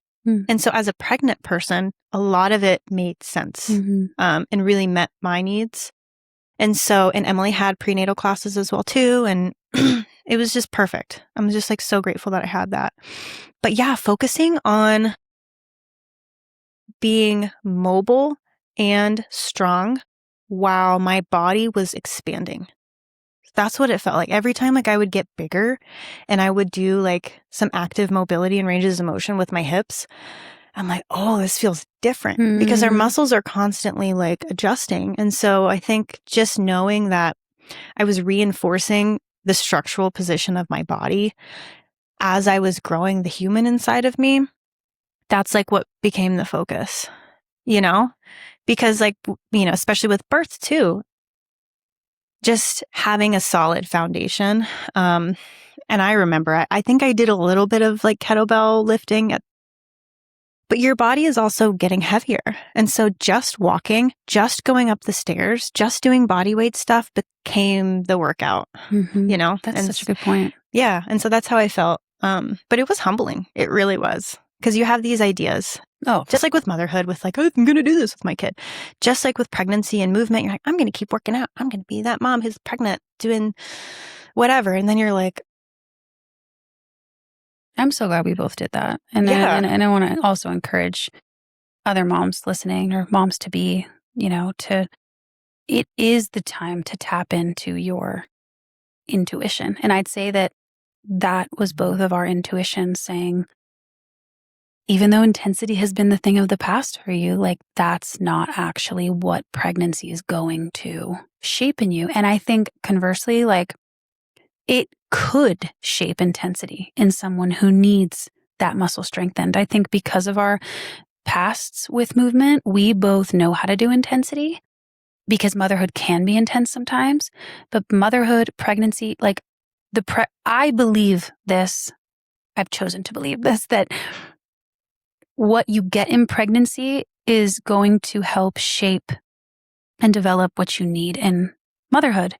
And so as a pregnant person, a lot of it made sense and really met my needs. And Emily had prenatal classes as well too. And it was just perfect. I'm just like so grateful that I had that. But yeah, focusing on being mobile and strong while my body was expanding. That's what it felt like. Every time like I would get bigger and I would do like some active mobility and ranges of motion with my hips, I'm like, oh, this feels different because our muscles are constantly like adjusting. And so I think just knowing that I was reinforcing the structural position of my body as I was growing the human inside of me, that's like what became the focus, you know, because like, you know, especially with birth too, just having a solid foundation. And I remember, I think I did a little bit of like kettlebell lifting but your body is also getting heavier. And so just walking, just going up the stairs, just doing body weight stuff became the workout, you know? That's such a good point. Yeah. And so that's how I felt. But it was humbling. It really was. Because you have these ideas. Oh, just like with motherhood, with like, oh, I'm going to do this with my kid. Just like with pregnancy and movement, you're like, I'm going to keep working out. I'm going to be that mom who's pregnant doing whatever. And then you're like, I'm so glad we both did that. And and I want to also encourage other moms listening or moms to be, you know, it is the time to tap into your intuition. And I'd say that was both of our intuitions saying, even though intensity has been the thing of the past for you, like that's not actually what pregnancy is going to shape in you. And I think conversely, like it could shape intensity in someone who needs that muscle strengthened. I think because of our pasts with movement, we both know how to do intensity because motherhood can be intense sometimes, but motherhood, pregnancy, like I believe this, I've chosen to believe this, that what you get in pregnancy is going to help shape and develop what you need in motherhood.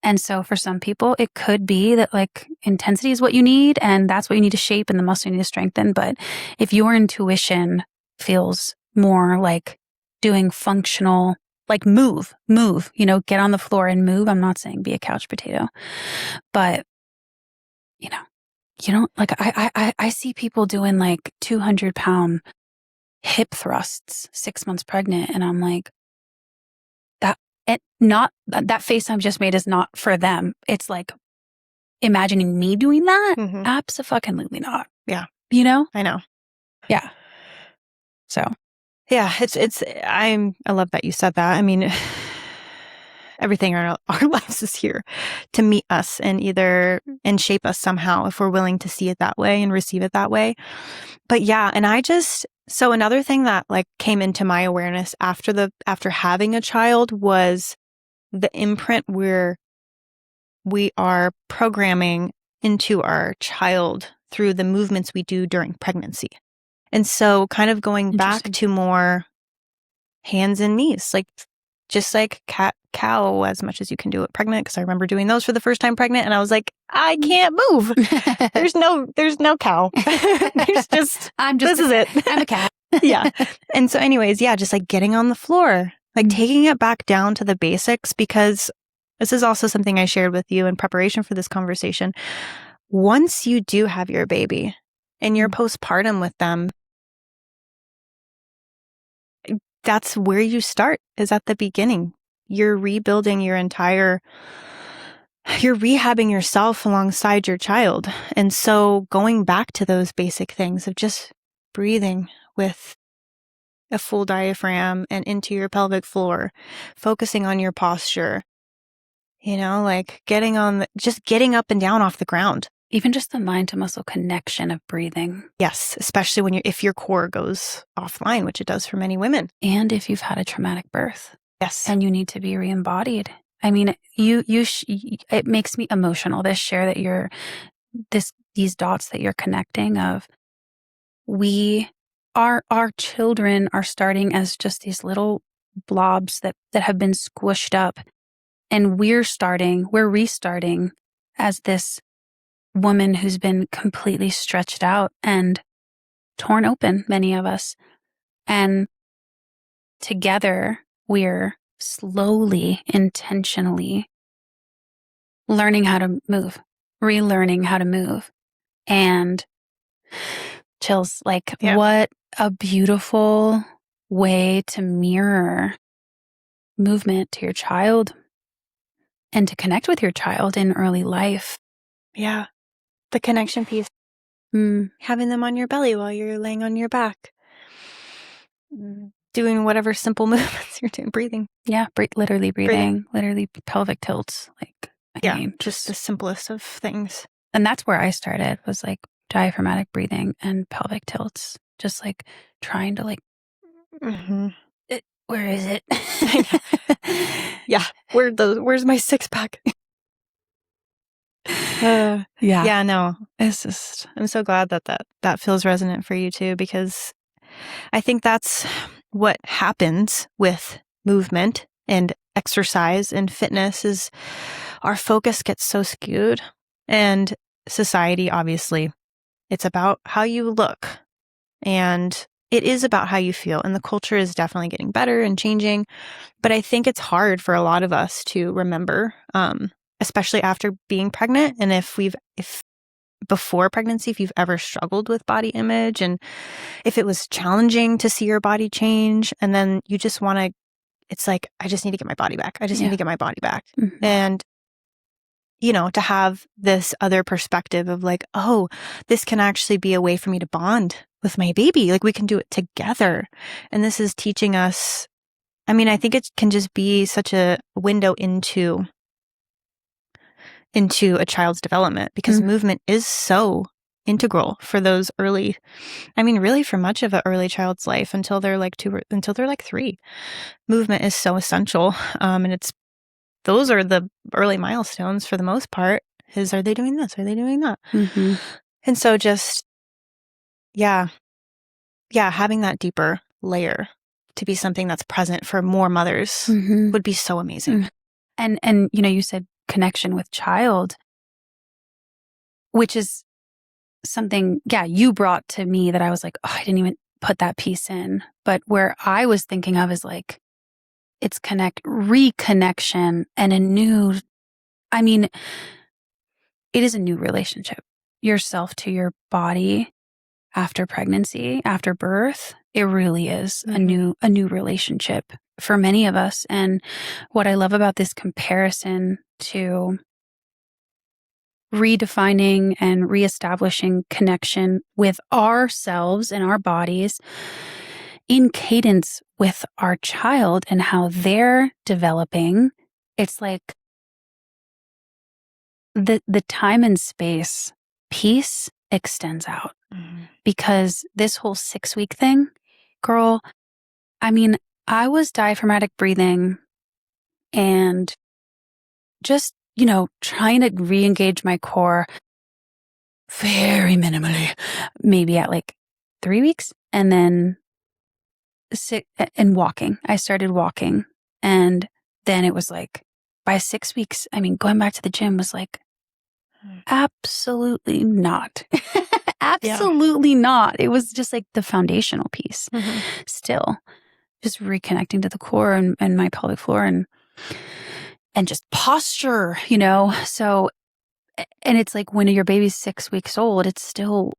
And so for some people, it could be that like intensity is what you need and that's what you need to shape and the muscle you need to strengthen. But if your intuition feels more like doing functional, like move, you know, get on the floor and move. I'm not saying be a couch potato, but you know, you don't like, I see people doing like 200-pound hip thrusts 6 months pregnant. And I'm like, that face I've just made is not for them. It's like imagining me doing that. Absolutely not. Yeah. You know? I know. Yeah. So Yeah, I love that you said that. I mean, everything in our lives is here to meet us and shape us somehow if we're willing to see it that way and receive it that way. But yeah, and so another thing that like came into my awareness after having a child was the imprint where we are programming into our child through the movements we do during pregnancy. And so kind of going back to more hands and knees, like just like cat cow as much as you can do it pregnant, because I remember doing those for the first time pregnant and I was like, I can't move. There's no cow. This is it. I'm a cat. Yeah. And so anyways, yeah, just like getting on the floor, like taking it back down to the basics, because this is also something I shared with you in preparation for this conversation. Once you do have your baby and you're postpartum with them, that's where you start, is at the beginning. You're rebuilding you're rehabbing yourself alongside your child. And so going back to those basic things of just breathing with a full diaphragm and into your pelvic floor, focusing on your posture, like getting up and down off the ground. Even just the mind to muscle connection of breathing. Yes, especially if your core goes offline, which it does for many women. And if you've had a traumatic birth. Yes. And you need to be re-embodied. I mean, it makes me emotional, this share that these dots that you're connecting of our children are starting as just these little blobs that have been squished up. And we're restarting as this woman who's been completely stretched out and torn open, many of us. And together, we're slowly, intentionally learning how to move, relearning how to move. And chills, like, what a beautiful way to mirror movement to your child and to connect with your child in early life. Yeah. The connection piece. Having them on your belly while you're laying on your back. Doing whatever simple movements you're doing, breathing. Yeah, literally breathing, literally pelvic tilts. Like, just the simplest of things. And that's where I started, was like diaphragmatic breathing and pelvic tilts. Just like trying to like, where is it? Yeah, where's my six pack? Yeah, no, it's just, I'm so glad that feels resonant for you too, because I think that's what happens with movement and exercise and fitness is our focus gets so skewed. And society, obviously, it's about how you look and it is about how you feel. And the culture is definitely getting better and changing. But I think it's hard for a lot of us to remember, especially after being pregnant. And if before pregnancy, if you've ever struggled with body image and if it was challenging to see your body change, and then you just want to, it's like, I just need to get my body back. I just need to get my body back. Mm-hmm. And, to have this other perspective of like, oh, this can actually be a way for me to bond with my baby. Like we can do it together. And this is teaching us, I mean, I think it can just be such a window into a child's development, because movement is so integral for those early, I mean, really for much of an early child's life until they're like 2 or until they're like 3. Movement is so essential. And those are the early milestones for the most part, is, are they doing this? Are they doing that? Mm-hmm. And so just, having that deeper layer to be something that's present for more mothers would be so amazing. And you said connection with child, which is something, you brought to me that I was like, oh, I didn't even put that piece in. But where I was thinking of is like, it's reconnection and it is a new relationship. Yourself to your body after pregnancy, after birth, it really is a new relationship for many of us. And what I love about this comparison to redefining and reestablishing connection with ourselves and our bodies in cadence with our child and how they're developing, it's like the time and space piece extends out. Because this whole 6-week thing, girl, I mean, I was diaphragmatic breathing and just, trying to re-engage my core very minimally, maybe at like 3 weeks. And then walking. I started walking. And then it was like, by 6 weeks, I mean, going back to the gym was like, absolutely not. Absolutely not. It was just like the foundational piece still. Just reconnecting to the core and my pelvic floor and just posture, So, and it's like when your baby's 6 weeks old, it's still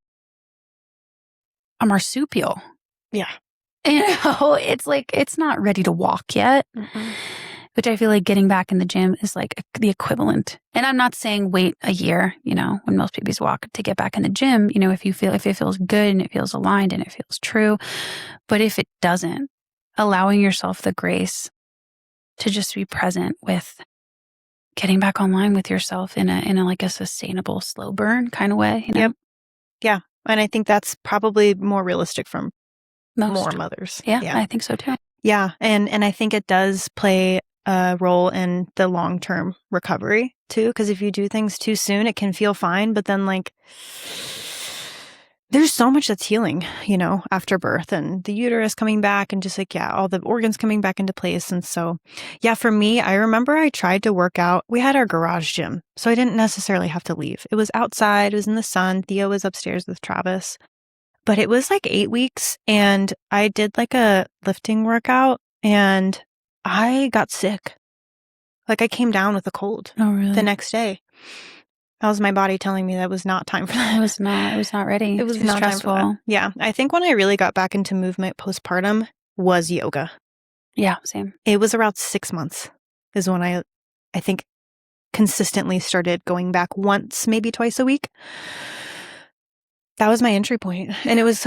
a marsupial. Yeah. It's like, it's not ready to walk yet, which I feel like getting back in the gym is like the equivalent. And I'm not saying wait a year, when most babies walk to get back in the gym, if it feels good and it feels aligned and it feels true. But if it doesn't, allowing yourself the grace to just be present with getting back online with yourself in a like a sustainable slow burn kind of way. Yep. Yeah. And I think that's probably more realistic from more mothers. Yeah, I think so too. Yeah. And I think it does play a role in the long-term recovery too. Because if you do things too soon, it can feel fine. But then there's so much that's healing, after birth and the uterus coming back and just like, all the organs coming back into place. And so, for me, I remember I tried to work out. We had our garage gym, so I didn't necessarily have to leave. It was outside. It was in the sun. Theo was upstairs with Travis. But it was like 8 weeks and I did like a lifting workout and I got sick. Like I came down with a cold the next day. That was my body telling me that was not time for that. It was not ready. It was not stressful. Time for that. Yeah. I think when I really got back into movement postpartum was yoga. Yeah, same. It was around 6 months is when I think consistently started going back once, maybe twice a week. That was my entry point. And it was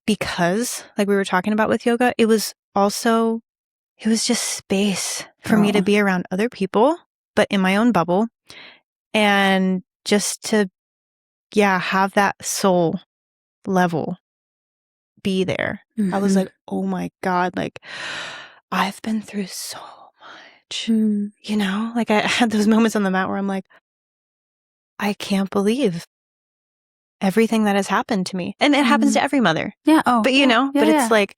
because like we were talking about with yoga, it was just space for me to be around other people, but in my own bubble. And just to, have that soul level be there. I was like, oh my God, like I've been through so much, like I had those moments on the mat where I'm like, I can't believe everything that has happened to me. And it happens to every mother. Yeah. Oh, but it's like,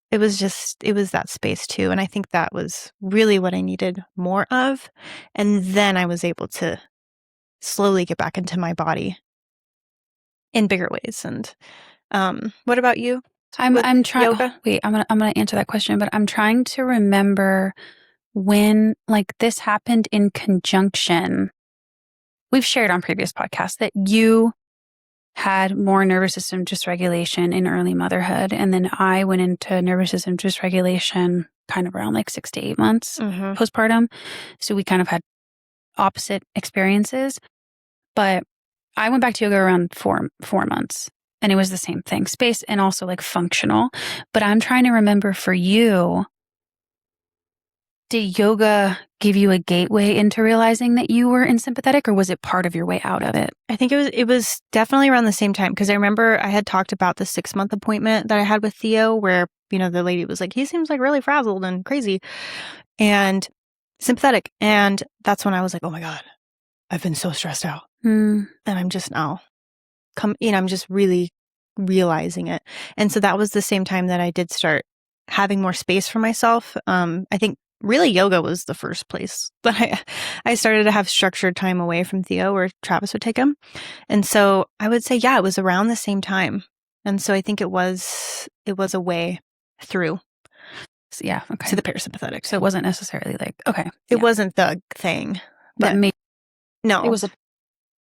it was that space too. And I think that was really what I needed more of. And then I was able to slowly get back into my body in bigger ways. And what about you? I'm trying. Yoga? Wait, I'm gonna answer that question, but I'm trying to remember when like this happened in conjunction. We've shared on previous podcasts that you had more nervous system dysregulation in early motherhood, and then I went into nervous system dysregulation kind of around like 6 to 8 months postpartum. So we kind of had opposite experiences, but I went back to yoga around 4 months. And it was the same thing, space and also like functional. But I'm trying to remember for you, did yoga give you a gateway into realizing that you were in sympathetic, or was it part of your way out of it? I think it was definitely around the same time, because I remember I had talked about the 6-month appointment that I had with Theo where, the lady was like, he seems like really frazzled and crazy and sympathetic. And that's when I was like, oh my God, I've been so stressed out. And I'm just now I'm just really realizing it. And so that was the same time that I did start having more space for myself. I think really yoga was the first place that I started to have structured time away from Theo where Travis would take him. And so I would say, it was around the same time. And so I think it was a way through. So, okay. To the parasympathetic. So it wasn't necessarily like, okay. It wasn't the thing. But no. It was a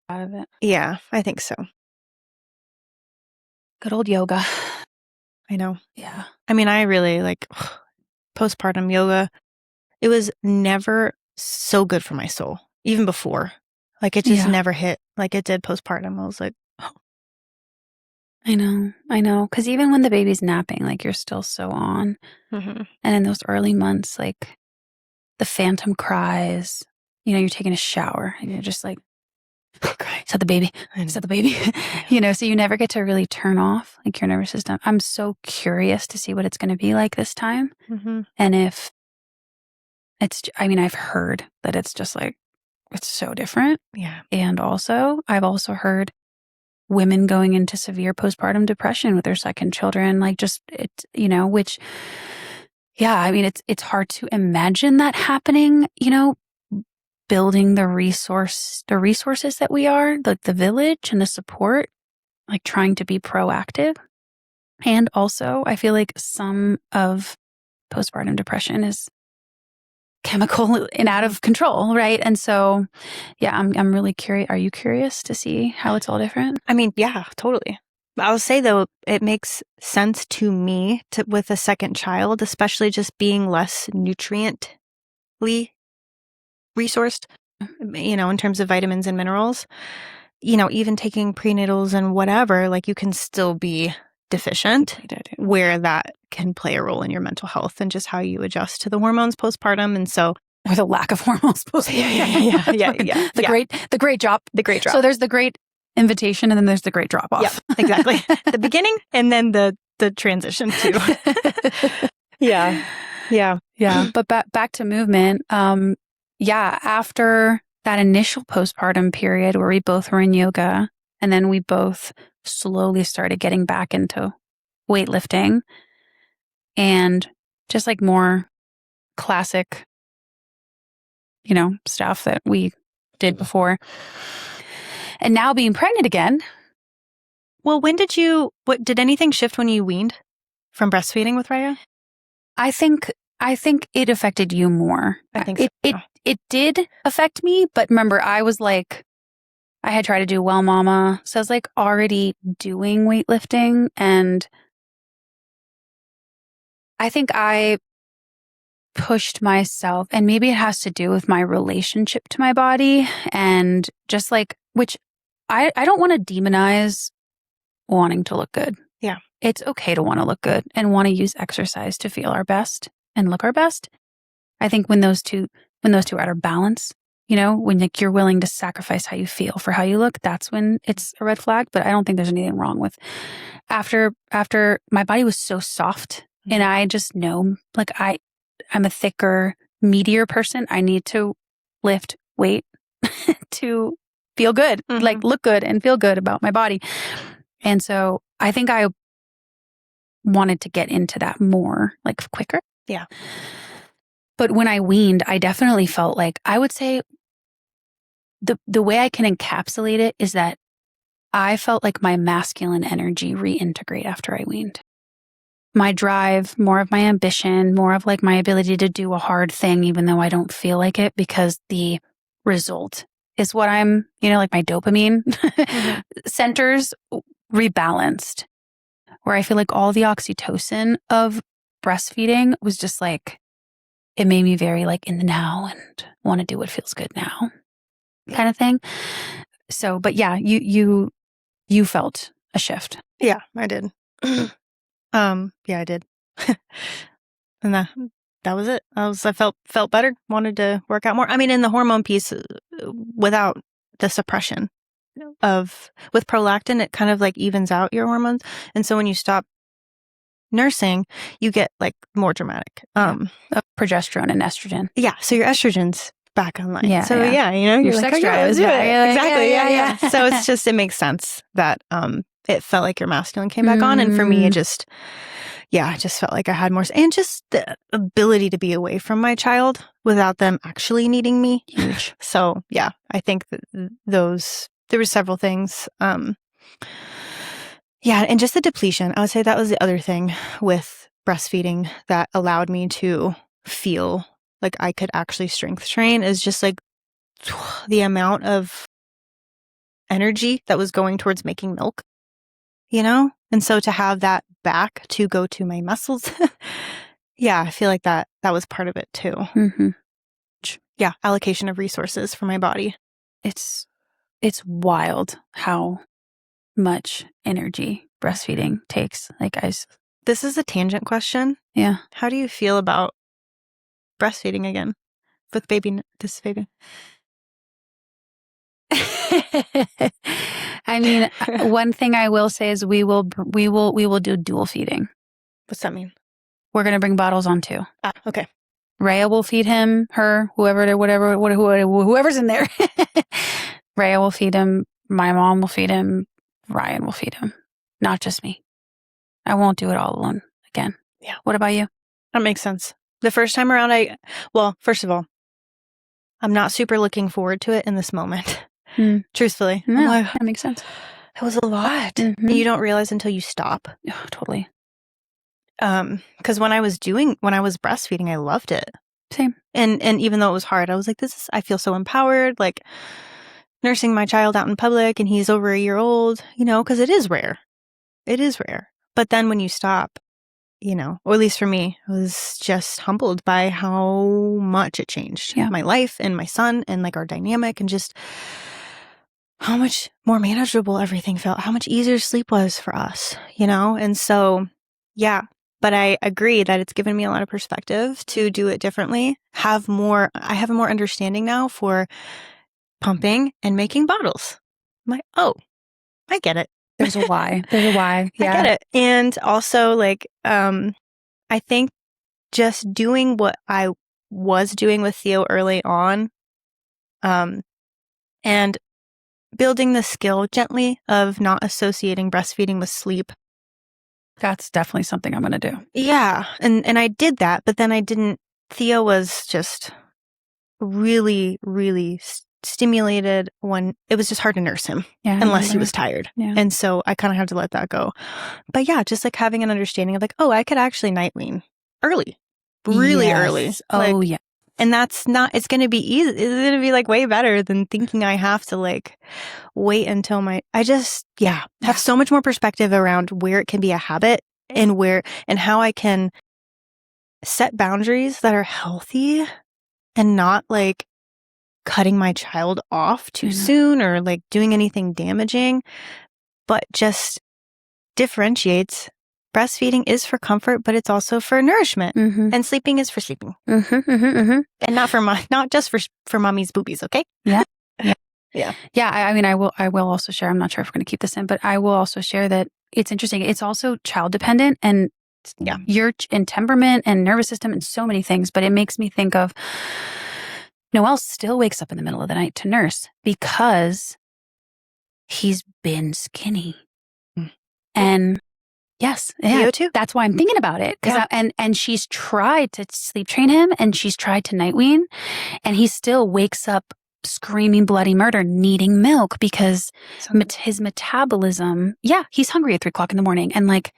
out of it. Yeah, I think so. Good old yoga. I know. Yeah. I mean, I really like postpartum yoga. It was never so good for my soul, even before. Like it just never hit like it did postpartum. I was like, oh. I know. Because even when the baby's napping, like you're still so on. Mm-hmm. And in those early months, like the phantom cries, you're taking a shower and you're just like, is that the baby? Is that the baby? So you never get to really turn off like your nervous system. I'm so curious to see what it's going to be like this time. Mm-hmm. And if I've heard that it's just like, it's so different. Yeah. And I've also heard women going into severe postpartum depression with their second children, like just it, which, yeah, it's hard to imagine that happening, building the resources that we are, like the village and the support, like trying to be proactive. And also I feel like some of postpartum depression is chemical and out of control, right? And so, yeah, I'm really curious. Are you curious to see how it's all different? Yeah, totally. I'll say though, it makes sense to me with a second child, especially just being less nutriently resourced, in terms of vitamins and minerals. Even taking prenatals and whatever, like you can still be deficient, where that can play a role in your mental health and just how you adjust to the hormones postpartum. And so, or the lack of hormones postpartum. Yeah. The great drop. So there's the great invitation and then there's the great drop off. Yeah, exactly. The beginning and then the transition too. Yeah. But back to movement. After that initial postpartum period where we both were in yoga and then we both slowly started getting back into weightlifting and just like more classic, stuff that we did before. And now being pregnant again. Well, did anything shift when you weaned from breastfeeding with Raya? I think it affected you more. I think so. It did affect me, but remember, I was like, I had tried to do Well Mama, so I was like already doing weightlifting, and I think I pushed myself, and maybe it has to do with my relationship to my body, and just like, which I don't want to demonize wanting to look good. Yeah. It's okay to want to look good and want to use exercise to feel our best and look our best. I think when those two are out of balance, when like you're willing to sacrifice how you feel for how you look, that's when it's a red flag. But I don't think there's anything wrong with after my body was so soft and I just know like I'm a thicker, meatier person. I need to lift weight to feel good, like look good and feel good about my body. And so I think I wanted to get into that more, like quicker. Yeah. But when I weaned, I definitely felt like, I would say the way I can encapsulate it is that I felt like my masculine energy reintegrate after I weaned. My drive, more of my ambition, more of like my ability to do a hard thing, even though I don't feel like it, because the result is what I'm, like my dopamine centers rebalanced, where I feel like all the oxytocin of breastfeeding was just like, it made me very like in the now and want to do what feels good now kind of thing. So, but yeah, you felt a shift. Yeah, I did. Yeah, I did. And that was it. I felt better, wanted to work out more. In the hormone piece, without the suppression with prolactin, it kind of like evens out your hormones. And so when you stop nursing, you get like more dramatic progesterone and estrogen. Yeah, so your estrogen's back online. Yeah. So your sex drive is back. Exactly. Yeah. So it's just, it makes sense that it felt like your masculine came back on, and for me, it just felt like I had more, and just the ability to be away from my child without them actually needing me. Huge. So yeah, I think that there were several things. Yeah, and just the depletion. I would say that was the other thing with breastfeeding that allowed me to feel like I could actually strength train, is just like the amount of energy that was going towards making milk, And so to have that back to go to my muscles, yeah, I feel like that was part of it too. Mm-hmm. Yeah, allocation of resources for my body. It's wild how much energy breastfeeding takes. Like This is a tangent question. Yeah. How do you feel about breastfeeding again with this baby? I mean, one thing I will say is we will do dual feeding. What's that mean? We're going to bring bottles on too. Okay. Rhea will feed him, her, whoever's in there. Rhea will feed him. My mom will feed him. Ryan will feed him. Not just me. I won't do it all alone again. Yeah. What about you? That makes sense. The first time around, first of all, I'm not super looking forward to it in this moment. Truthfully. No, that makes sense. It was a lot. Mm-hmm. You don't realize until you stop. Oh, totally. Because when I was breastfeeding, I loved it. Same. And even though it was hard, I was like, I feel so empowered, like nursing my child out in public, and he's over a year old, because it is rare. It is rare. But then when you stop, or at least for me, I was just humbled by how much it changed my life and my son and like our dynamic, and just how much more manageable everything felt, how much easier sleep was for us, And so, yeah. But I agree that it's given me a lot of perspective to do it differently. I have more understanding now for pumping and making bottles. I'm like, oh, I get it. There's a why. There's a why. Yeah. I get it. And also, like, I think just doing what I was doing with Theo early on, and building the skill gently of not associating breastfeeding with sleep. That's definitely something I'm going to do. Yeah. And I did that, but then I didn't. Theo was just really, really stimulated when it was just hard to nurse him unless he was tired. Yeah. And so I kind of had to let that go. But yeah, just like having an understanding of like, oh, I could actually night wean early, really early. Oh, yeah. And that's not, it's going to be easy. It's going to be like way better than thinking I have to like wait until have so much more perspective around where it can be a habit and how I can set boundaries that are healthy and not like cutting my child off too soon or like doing anything damaging, but just differentiates. Breastfeeding is for comfort, but it's also for nourishment, and sleeping is for sleeping, and not just for mommy's boobies. Okay. Yeah. Yeah. I mean, I will also share. I'm not sure if we're going to keep this in, but I will also share that it's interesting. It's also child dependent and your temperament and nervous system and so many things. But it makes me think of Noel still wakes up in the middle of the night to nurse because he's been skinny, and. Yes. Yeah. Too. That's why I'm thinking about it. And she's tried to sleep train him and she's tried to night wean, and he still wakes up screaming bloody murder, needing milk because his metabolism. Yeah. He's hungry at 3:00 in the morning, and like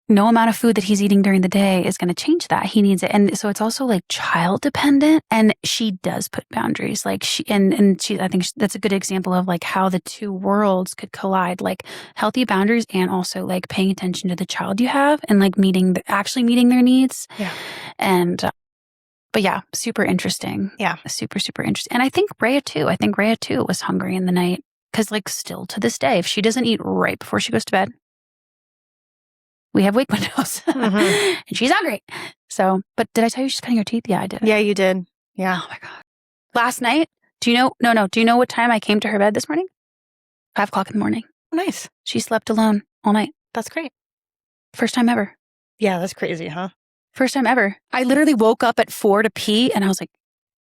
no amount of food that he's eating during the day is going to change that. He needs it. And so it's also like child dependent, and she does put boundaries. Like I think that's a good example of like how the two worlds could collide, like healthy boundaries and also like paying attention to the child you have and like actually meeting their needs. Yeah. And, but yeah, super interesting. Yeah. Super, super interesting. And I think Rhea too was hungry in the night because like still to this day, if she doesn't eat right before she goes to bed, we have wake windows, and she's hungry. So, but did I tell you she's cutting her teeth? Yeah, I did. Yeah, you did. Yeah. Oh my God. Last night, do you know? No. Do you know what time I came to her bed this morning? 5:00 in the morning. Nice. She slept alone all night. That's great. First time ever. Yeah, that's crazy, huh? First time ever. I literally woke up at 4 to pee, and I was like,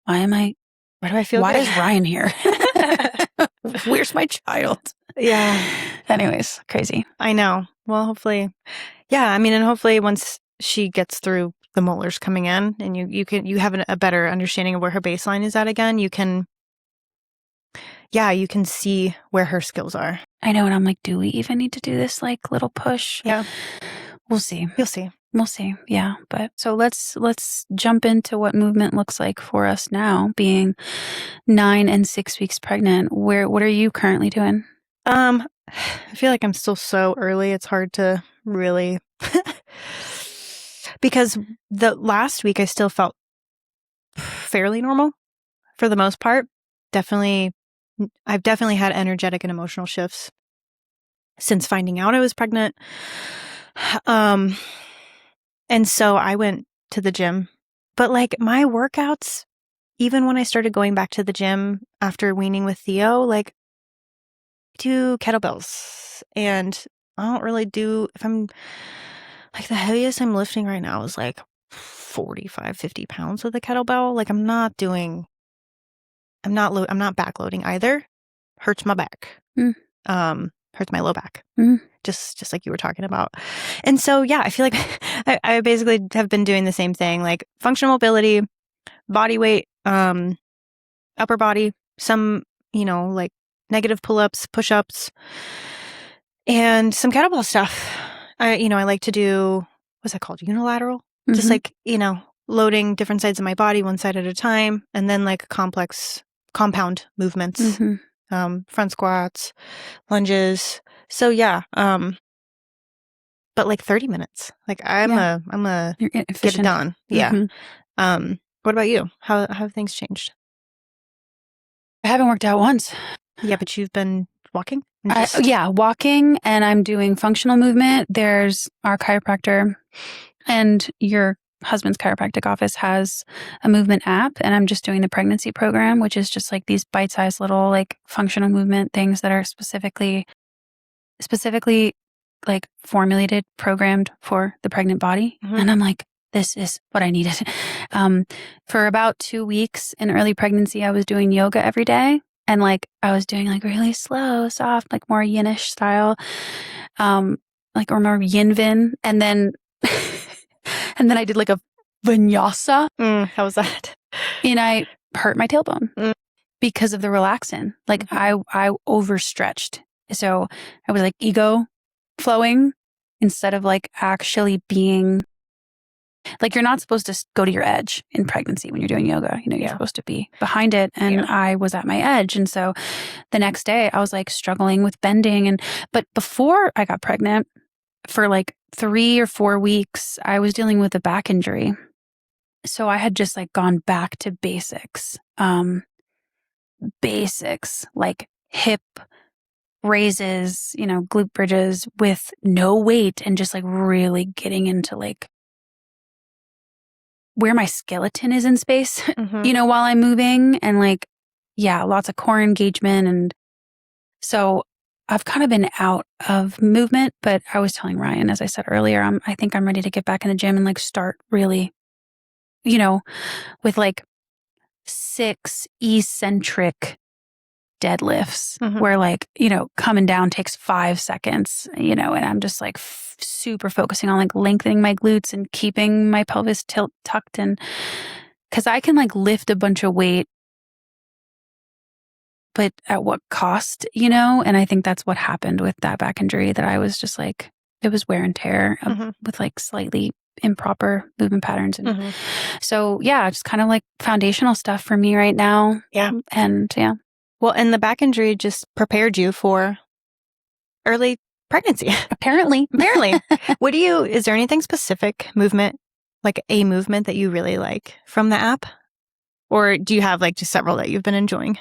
why do I feel? Why is Ryan here? Where's my child? Yeah. Anyways, crazy. I know. Well, hopefully. Yeah, I mean, and hopefully once she gets through the molars coming in and you have a better understanding of where her baseline is at again, you can see where her skills are. I know, and I'm like, do we even need to do this like little push? Yeah. We'll see. You'll see. We'll see. Yeah. But so let's jump into what movement looks like for us now, being 9 and 6 weeks pregnant. What are you currently doing? I feel like I'm still so early. It's hard to really, because the last week I still felt fairly normal for the most part. I've definitely had energetic and emotional shifts. since finding out I was pregnant. And so I went to the gym. But like my workouts, even when I started going back to the gym after weaning with Theo, like I do kettlebells, and I don't really do, if I'm like, the heaviest I'm lifting right now is like 45, 50 pounds with a kettlebell. Like I'm not backloading either. Hurts my back. Hurts my low back. Just like you were talking about. And so, yeah, I feel like I basically have been doing the same thing, like functional mobility, body weight, upper body, some, like negative pull-ups, push-ups, and some kettlebell stuff. I like to do, what's that called? Unilateral? Just like, loading different sides of my body, one side at a time, and then like compound movements, front squats, lunges. So yeah, but like 30 minutes. Like I'm a You're get it done. Yeah. What about you? How have things changed? I haven't worked out once. Yeah, but you've been walking? Walking, and I'm doing functional movement. There's our chiropractor, and your husband's chiropractic office has a movement app, and I'm just doing the pregnancy program, which is just like these bite-sized little like functional movement things that are specifically like formulated, programmed for the pregnant body. And I'm like, this is what I needed. For about 2 weeks in early pregnancy, I was doing yoga every day. And like, I was doing like really slow, soft, like more yin-ish style, or more yin-vin. And then, and then I did like a vinyasa. How was that? And I hurt my tailbone because of the relaxin. Like I overstretched. So I was like ego flowing instead of like actually being like, you're not supposed to go to your edge in pregnancy when you're doing yoga. You're supposed to be behind it. And I was at my edge. And so the next day I was like struggling with bending. But before I got pregnant, for like 3 or 4 weeks, I was dealing with a back injury. So I had just like gone back to basics, like hip raises, glute bridges with no weight, and just like really getting into like where my skeleton is in space, while I'm moving, and like, lots of core engagement. And so I've kind of been out of movement, but I was telling Ryan, as I said earlier, I think I'm ready to get back in the gym and like start really, with like 6 eccentric deadlifts where like, coming down takes 5 seconds, and I'm just like super focusing on like lengthening my glutes and keeping my pelvis tucked in, because I can like lift a bunch of weight, but at what cost, And I think that's what happened with that back injury, that I was just like, it was wear and tear with like slightly improper movement patterns. And so, just kind of like foundational stuff for me right now. Yeah. And well, and the back injury just prepared you for early pregnancy. Apparently. Is there anything specific movement, like a movement that you really like from the app? Or do you have like just several that you've been enjoying?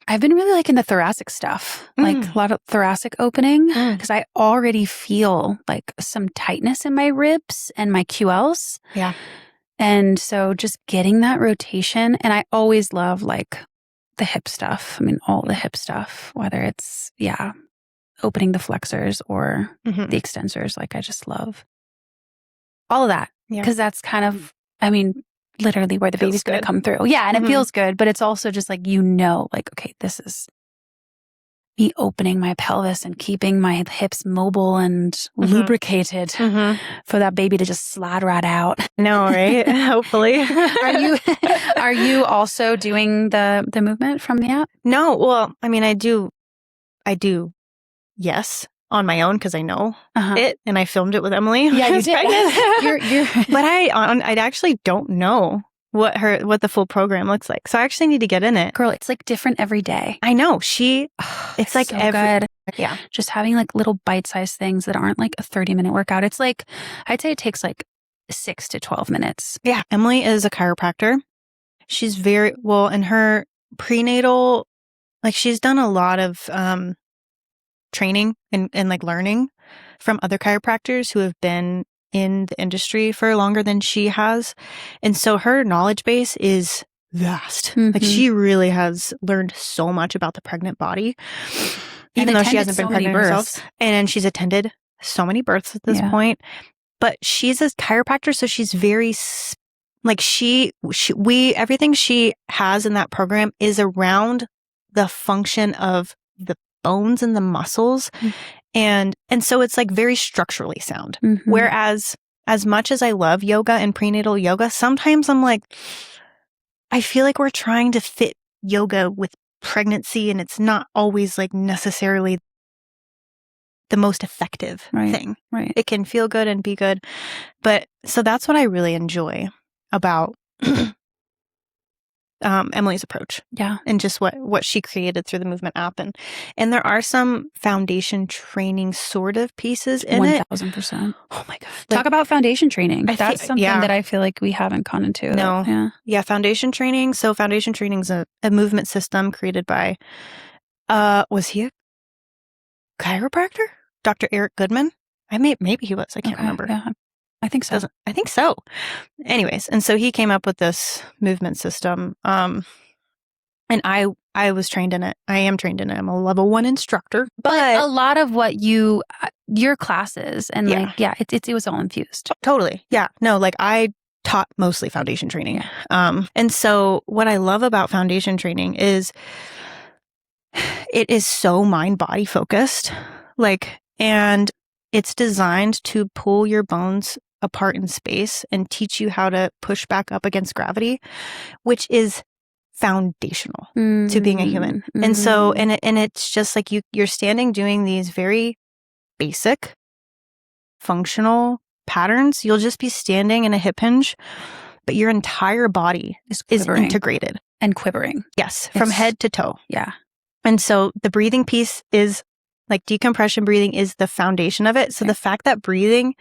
I've been really liking the thoracic stuff, like a lot of thoracic opening, because I already feel like some tightness in my ribs and my QLs. Yeah. And so just getting that rotation. And I always love like the hip stuff. I mean, all the hip stuff, whether it's, opening the flexors or the extensors. Like, I just love all of that, because that's kind of, literally where the baby's going to come through. Yeah. And it feels good, but it's also just like, like, okay, this is me opening my pelvis and keeping my hips mobile and lubricated for that baby to just slide right out. No, right? Hopefully. Are you also doing the movement from the app? No. Well, I do. Yes. On my own, because I know it, and I filmed it with Emily. Yeah, you did. But I actually don't know what the full program looks like. So I actually need to get in it. Girl, it's like different every day. I know. It's like so good. Yeah. Just having like little bite-sized things that aren't like a 30-minute workout. It's like, I'd say it takes like 6 to 12 minutes. Yeah. Emily is a chiropractor. She's very well in her prenatal, like she's done a lot of training and like learning from other chiropractors who have been in the industry for longer than she has. And so her knowledge base is vast. Like she really has learned so much about the pregnant body, even though she hasn't been pregnant herself. And she's attended so many births at this point. But she's a chiropractor, so she's very like everything she has in that program is around the function of the bones and the muscles. And so it's like very structurally sound. Whereas as much as I love yoga and prenatal yoga, sometimes I'm like, I feel like we're trying to fit yoga with pregnancy, and it's not always like necessarily the most effective thing. Right. It can feel good and be good. But so that's what I really enjoy about Emily's approach. Yeah. And just what she created through the Movement app. And there are some foundation training sort of pieces in 1,000%. Oh my God. Talk about foundation training. That's something that I feel like we haven't gone into. No. Yeah. Foundation training. So foundation training is a movement system created by, was he a chiropractor? Dr. Eric Goodman? Maybe he was. I can't remember. Yeah. I think so. I think so. Anyways, and so he came up with this movement system. And I was trained in it. I am trained in it. I'm a level 1 instructor. But a lot of what your classes and it was all infused. Totally. Yeah. No, like I taught mostly foundation training. Yeah. And so what I love about foundation training is it is so mind-body focused. And it's designed to pull your bones apart in space and teach you how to push back up against gravity, which is foundational to being a human. And so, and it's just like you're standing doing these very basic functional patterns. You'll just be standing in a hip hinge, but your entire body is integrated. And quivering. Yes. From head to toe. Yeah. And so the breathing piece is like decompression breathing is the foundation of it. So the fact that breathing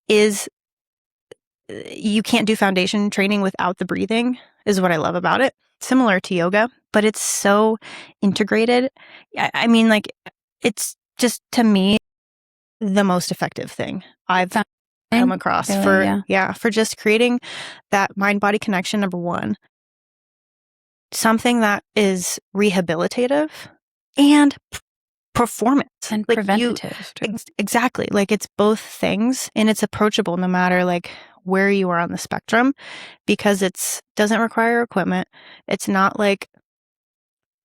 you can't do foundation training without the breathing is what I love about it. Similar to yoga, but it's so integrated. I mean, like, it's just, to me, the most effective thing I've come across for just creating that mind-body connection, number one. Something that is rehabilitative and performance and preventative. Exactly. Like it's both things, and it's approachable no matter like where you are on the spectrum, because doesn't require equipment. It's not like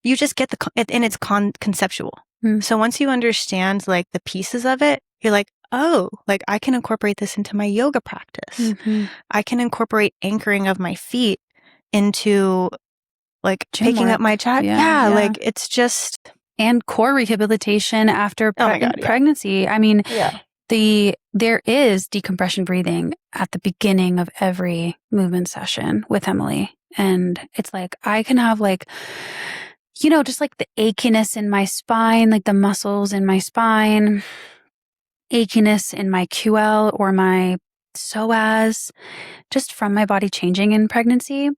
you just get and it's conceptual. So once you understand like the pieces of it, you're like, oh, like I can incorporate this into my yoga practice. I can incorporate anchoring of my feet into like picking up my child. Yeah. Like it's just. And core rehabilitation after pregnancy. I mean, there is decompression breathing at the beginning of every movement session with Emily. And it's like, I can have like, just like the achiness in my spine, like the muscles in my spine, achiness in my QL or my psoas, just from my body changing in pregnancy.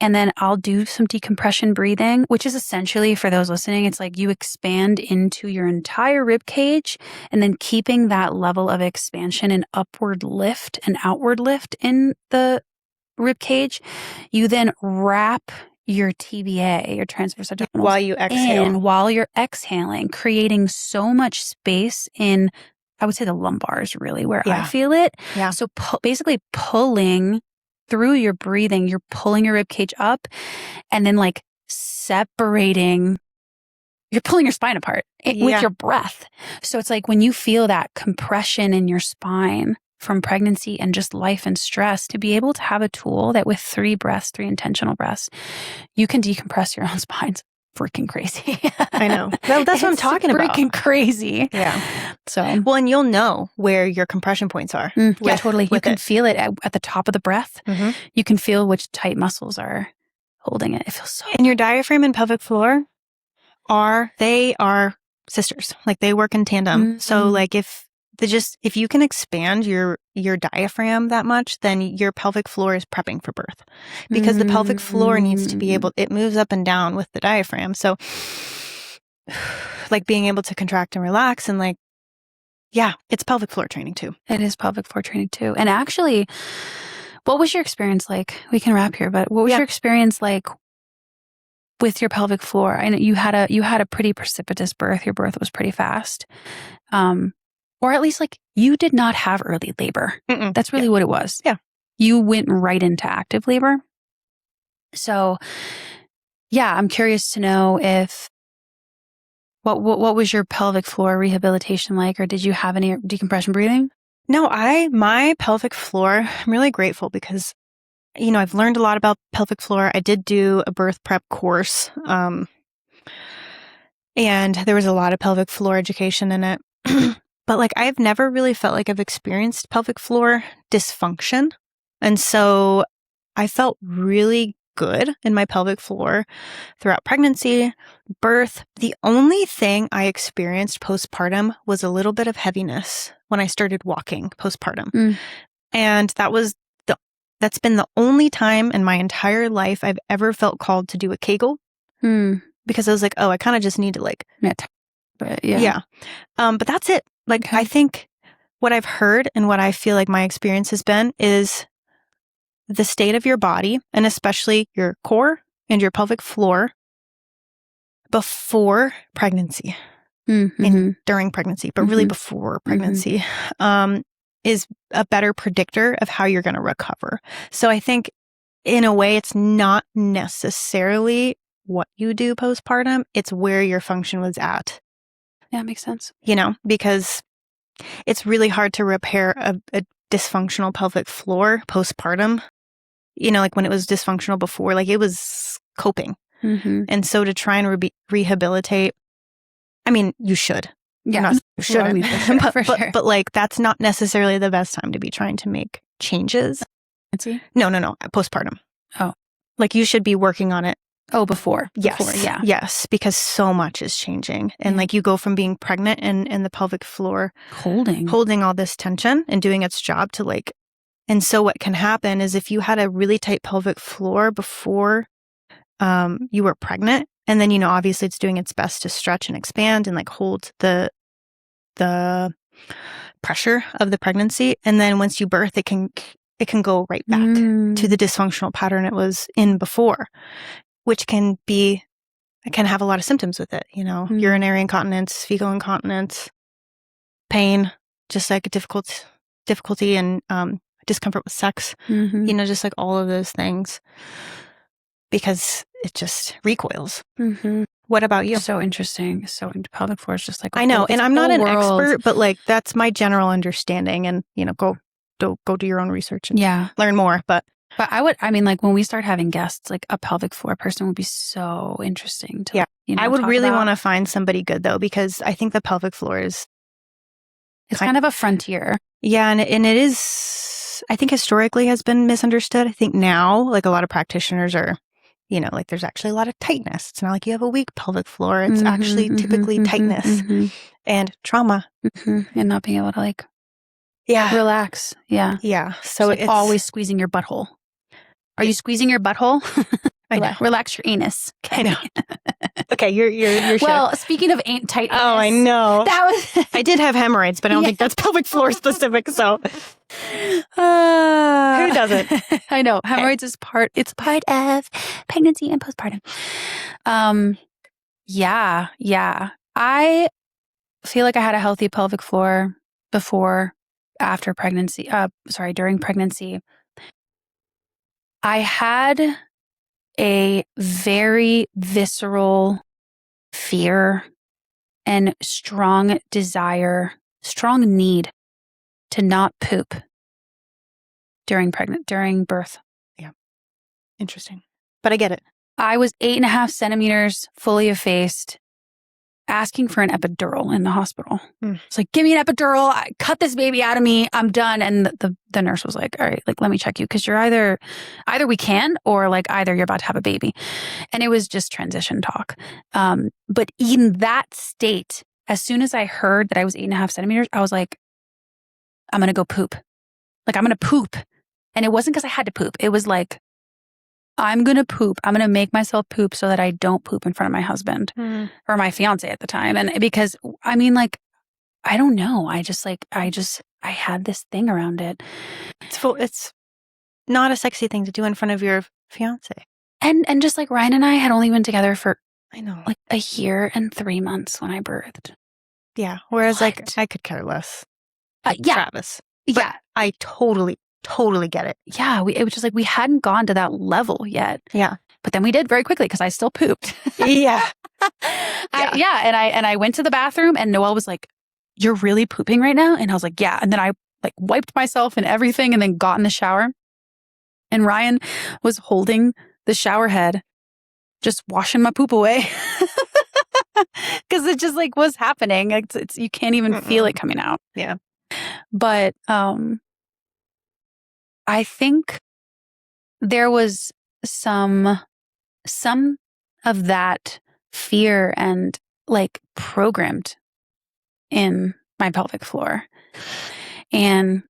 And then I'll do some decompression breathing, which is essentially, for those listening, it's like you expand into your entire rib cage, and then keeping that level of expansion and upward lift and outward lift in the rib cage. You then wrap your TBA, your transverse abdominals, while you exhale, while you're exhaling, creating so much space in, I would say, the lumbar is really where I feel it. Yeah. So basically pulling through your breathing, you're pulling your rib cage up, and then like separating, you're pulling your spine apart with your breath. So it's like when you feel that compression in your spine from pregnancy and just life and stress, to be able to have a tool that with 3 intentional breaths, you can decompress your own spines. Freaking crazy. I know. That's what I'm talking about. Freaking crazy. Yeah. So, well, and you'll know where your compression points are. Yeah, totally. You can feel it at the top of the breath. You can feel which tight muscles are holding it. It feels so. And your diaphragm and pelvic floor are sisters. Like they work in tandem. So like if you can expand your diaphragm that much, then your pelvic floor is prepping for birth, because the pelvic floor needs to be it moves up and down with the diaphragm. So like being able to contract and relax and like, yeah, it's pelvic floor training too. It is pelvic floor training too. And actually, what was your experience like? We can wrap here, but what was your experience like with your pelvic floor? I know you had a pretty precipitous birth. Your birth was pretty fast. Or at least like you did not have early labor. That's really what it was. Yeah. You went right into active labor. So yeah, I'm curious to know if what was your pelvic floor rehabilitation like, or did you have any decompression breathing? No, my pelvic floor, I'm really grateful because, you know, I've learned a lot about pelvic floor. I did do a birth prep course, and there was a lot of pelvic floor education in it. But like, I've never really felt like I've experienced pelvic floor dysfunction. And so I felt really good in my pelvic floor throughout pregnancy, birth. The only thing I experienced postpartum was a little bit of heaviness when I started walking postpartum. And that's been the only time in my entire life I've ever felt called to do a Kegel. Because I was like, oh, I kind of just need to like, but but that's it. Like, I think what I've heard and what I feel like my experience has been is the state of your body, and especially your core and your pelvic floor before pregnancy and during pregnancy, but really before pregnancy, is a better predictor of how you're going to recover. So I think in a way, it's not necessarily what you do postpartum. It's where your function was at. Yeah, makes sense. You know, because it's really hard to repair a dysfunctional pelvic floor postpartum. You know, like when it was dysfunctional before, like it was coping. And so to try and rehabilitate, I mean, you should. Yeah. You shouldn't. Well, for sure. But like, that's not necessarily the best time to be trying to make changes. No. Postpartum. Oh. Like you should be working on it. Oh, before. Yes. Before, yeah. Yes, because so much is changing. And like you go from being pregnant and the pelvic floor holding all this tension and doing its job to like, and so what can happen is if you had a really tight pelvic floor before you were pregnant, and then, you know, obviously it's doing its best to stretch and expand and like hold the pressure of the pregnancy. And then once you birth, it can go right back to the dysfunctional pattern it was in before, which can have a lot of symptoms with it, you know, urinary incontinence, fecal incontinence, pain, just like difficulty and discomfort with sex, you know, just like all of those things, because it just recoils. What about you? So interesting. So pelvic floor is just like I know, and I'm not an expert, but like that's my general understanding. And you know, go do your own research and learn more. But I mean, like when we start having guests, like a pelvic floor person would be so interesting to. You know, I would really want to find somebody good though, because I think the pelvic floor is kind of a frontier. Yeah, and it is. I think historically has been misunderstood. I think now, like a lot of practitioners are, you know, like there's actually a lot of tightness. It's not like you have a weak pelvic floor. It's actually typically tightness and trauma. And not being able to like, relax. Yeah. Yeah. So it's always squeezing your butthole. Are you squeezing your butthole? I know. Relax your anus. Okay. I know. Okay, you're well, speing of tight anus. Oh, I know. That was I did have hemorrhoids, but I don't think that's pelvic floor specific. So who doesn't? I know. Hemorrhoids is part of pregnancy and postpartum. Yeah. I feel like I had a healthy pelvic floor during pregnancy. I had a very visceral fear and strong desire, strong need to not poop during birth. Yeah. Interesting. But I get it. I was 8.5 centimeters fully effaced, asking for an epidural in the hospital. It's like, give me an epidural. Cut this baby out of me. I'm done. And the nurse was like, all right, like, let me check you. Because you're either we can, or like either you're about to have a baby. And it was just transition talk. But in that state, as soon as I heard that I was 8.5 centimeters, I was like, I'm going to go poop. Like, I'm going to poop. And it wasn't because I had to poop. It was like, I'm going to poop. I'm going to make myself poop so that I don't poop in front of my husband or my fiance at the time. And because I mean, like, I don't know. I had this thing around it. It's not a sexy thing to do in front of your fiance. And just like Ryan and I had only been together for, I know, like a year and 3 months when I birthed. Yeah. Whereas like I could care less. Travis. But Yeah. I totally get it. Yeah. It was just like we hadn't gone to that level yet. Yeah. But then we did very quickly because I still pooped. Yeah. And I went to the bathroom and Noelle was like, "You're really pooping right now?" And I was like, "Yeah." And then I like wiped myself and everything and then got in the shower. And Ryan was holding the shower head, just washing my poop away. Because it just like was happening. It's you can't even feel it coming out. Yeah. But I think there was some of that fear and like programmed in my pelvic floor. And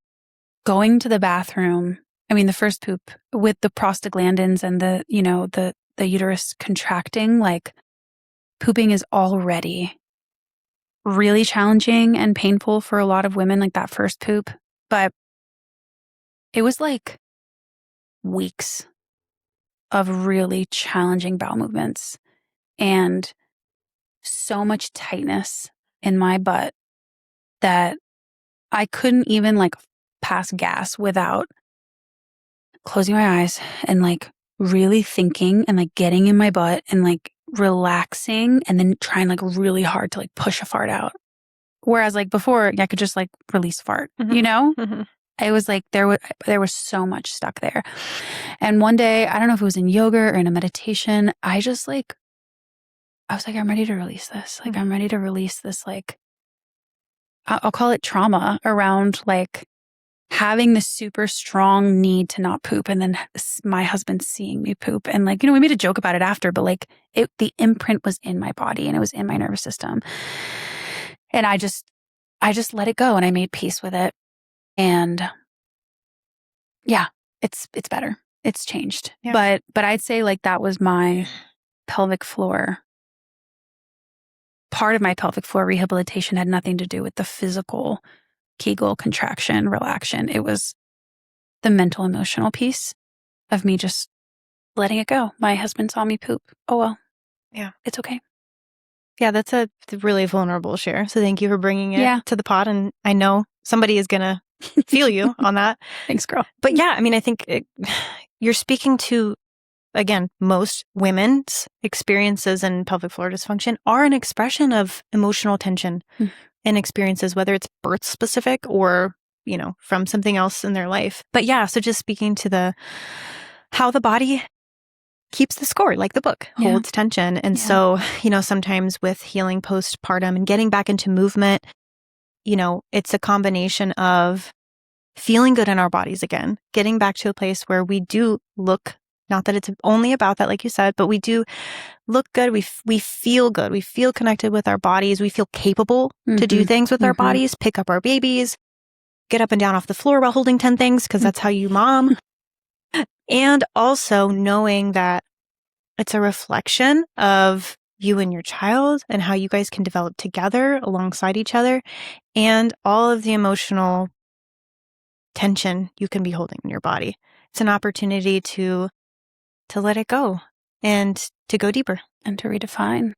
going to the bathroom, I mean, the first poop with the prostaglandins and the uterus contracting, like pooping is already really challenging and painful for a lot of women, like that first poop. But it was like weeks of really challenging bowel movements and so much tightness in my butt that I couldn't even like pass gas without closing my eyes and like really thinking and like getting in my butt and like relaxing and then trying like really hard to like push a fart out. Whereas like before I could just like release fart, you know? It was like there was so much stuck there. And one day, I don't know if it was in yoga or in a meditation, I was like, I'm ready to release this. Like, I'm ready to release this, like, I'll call it trauma around like having this super strong need to not poop. And then my husband seeing me poop. And like, we made a joke about it after, but like the imprint was in my body and it was in my nervous system. And I just let it go and I made peace with it. And yeah, it's better. It's changed. Yeah. But I'd say like that was my pelvic floor. Part of my pelvic floor rehabilitation had nothing to do with the physical Kegel contraction, relaxation. It was the mental, emotional piece of me just letting it go. My husband saw me poop. Oh, well. Yeah. It's okay. Yeah, that's a really vulnerable share. So thank you for bringing it to the pod. And I know somebody is going to feel you on that. Thanks, girl. But yeah, I mean, I think you're speaking to, again, most women's experiences in pelvic floor dysfunction are an expression of emotional tension and experiences, whether it's birth specific or, from something else in their life. But yeah, so just speaking to how the body keeps the score, like the book holds tension. And so, sometimes with healing postpartum and getting back into movement, it's a combination of feeling good in our bodies again, getting back to a place where we do look, not that it's only about that, like you said, but we do look good. We feel good. We feel connected with our bodies. We feel capable to do things with our bodies, pick up our babies, get up and down off the floor while holding 10 things, because that's how you mom. And also knowing that it's a reflection of you and your child and how you guys can develop together alongside each other and all of the emotional tension you can be holding in your body. It's an opportunity to let it go and to go deeper and to redefine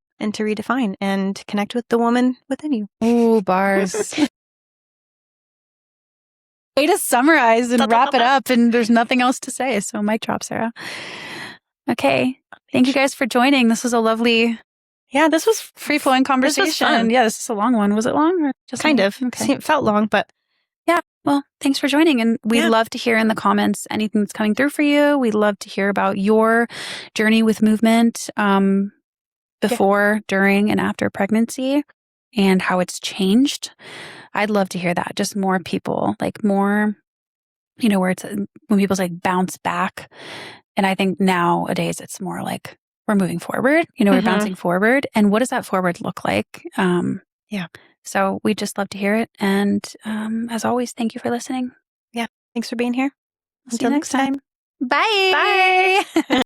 and connect with the woman within you. Ooh, bars. Way to summarize and wrap it up, and there's nothing else to say. So mic drop, Sarah. Okay. Thank you guys for joining. This was a lovely, this was free-flowing conversation. This was fun. Yeah, this is a long one. Was it long? Or just kind of. Okay. It felt long, but yeah. Well, thanks for joining. And we'd love to hear in the comments anything that's coming through for you. We'd love to hear about your journey with movement before, during, and after pregnancy and how it's changed. I'd love to hear that. Just more people, like more, where it's when people say bounce back. And I think nowadays it's more like we're moving forward, we're bouncing forward. And what does that forward look like? So we'd just love to hear it. And as always, thank you for listening. Yeah. Thanks for being here. Until next time. Bye. Bye.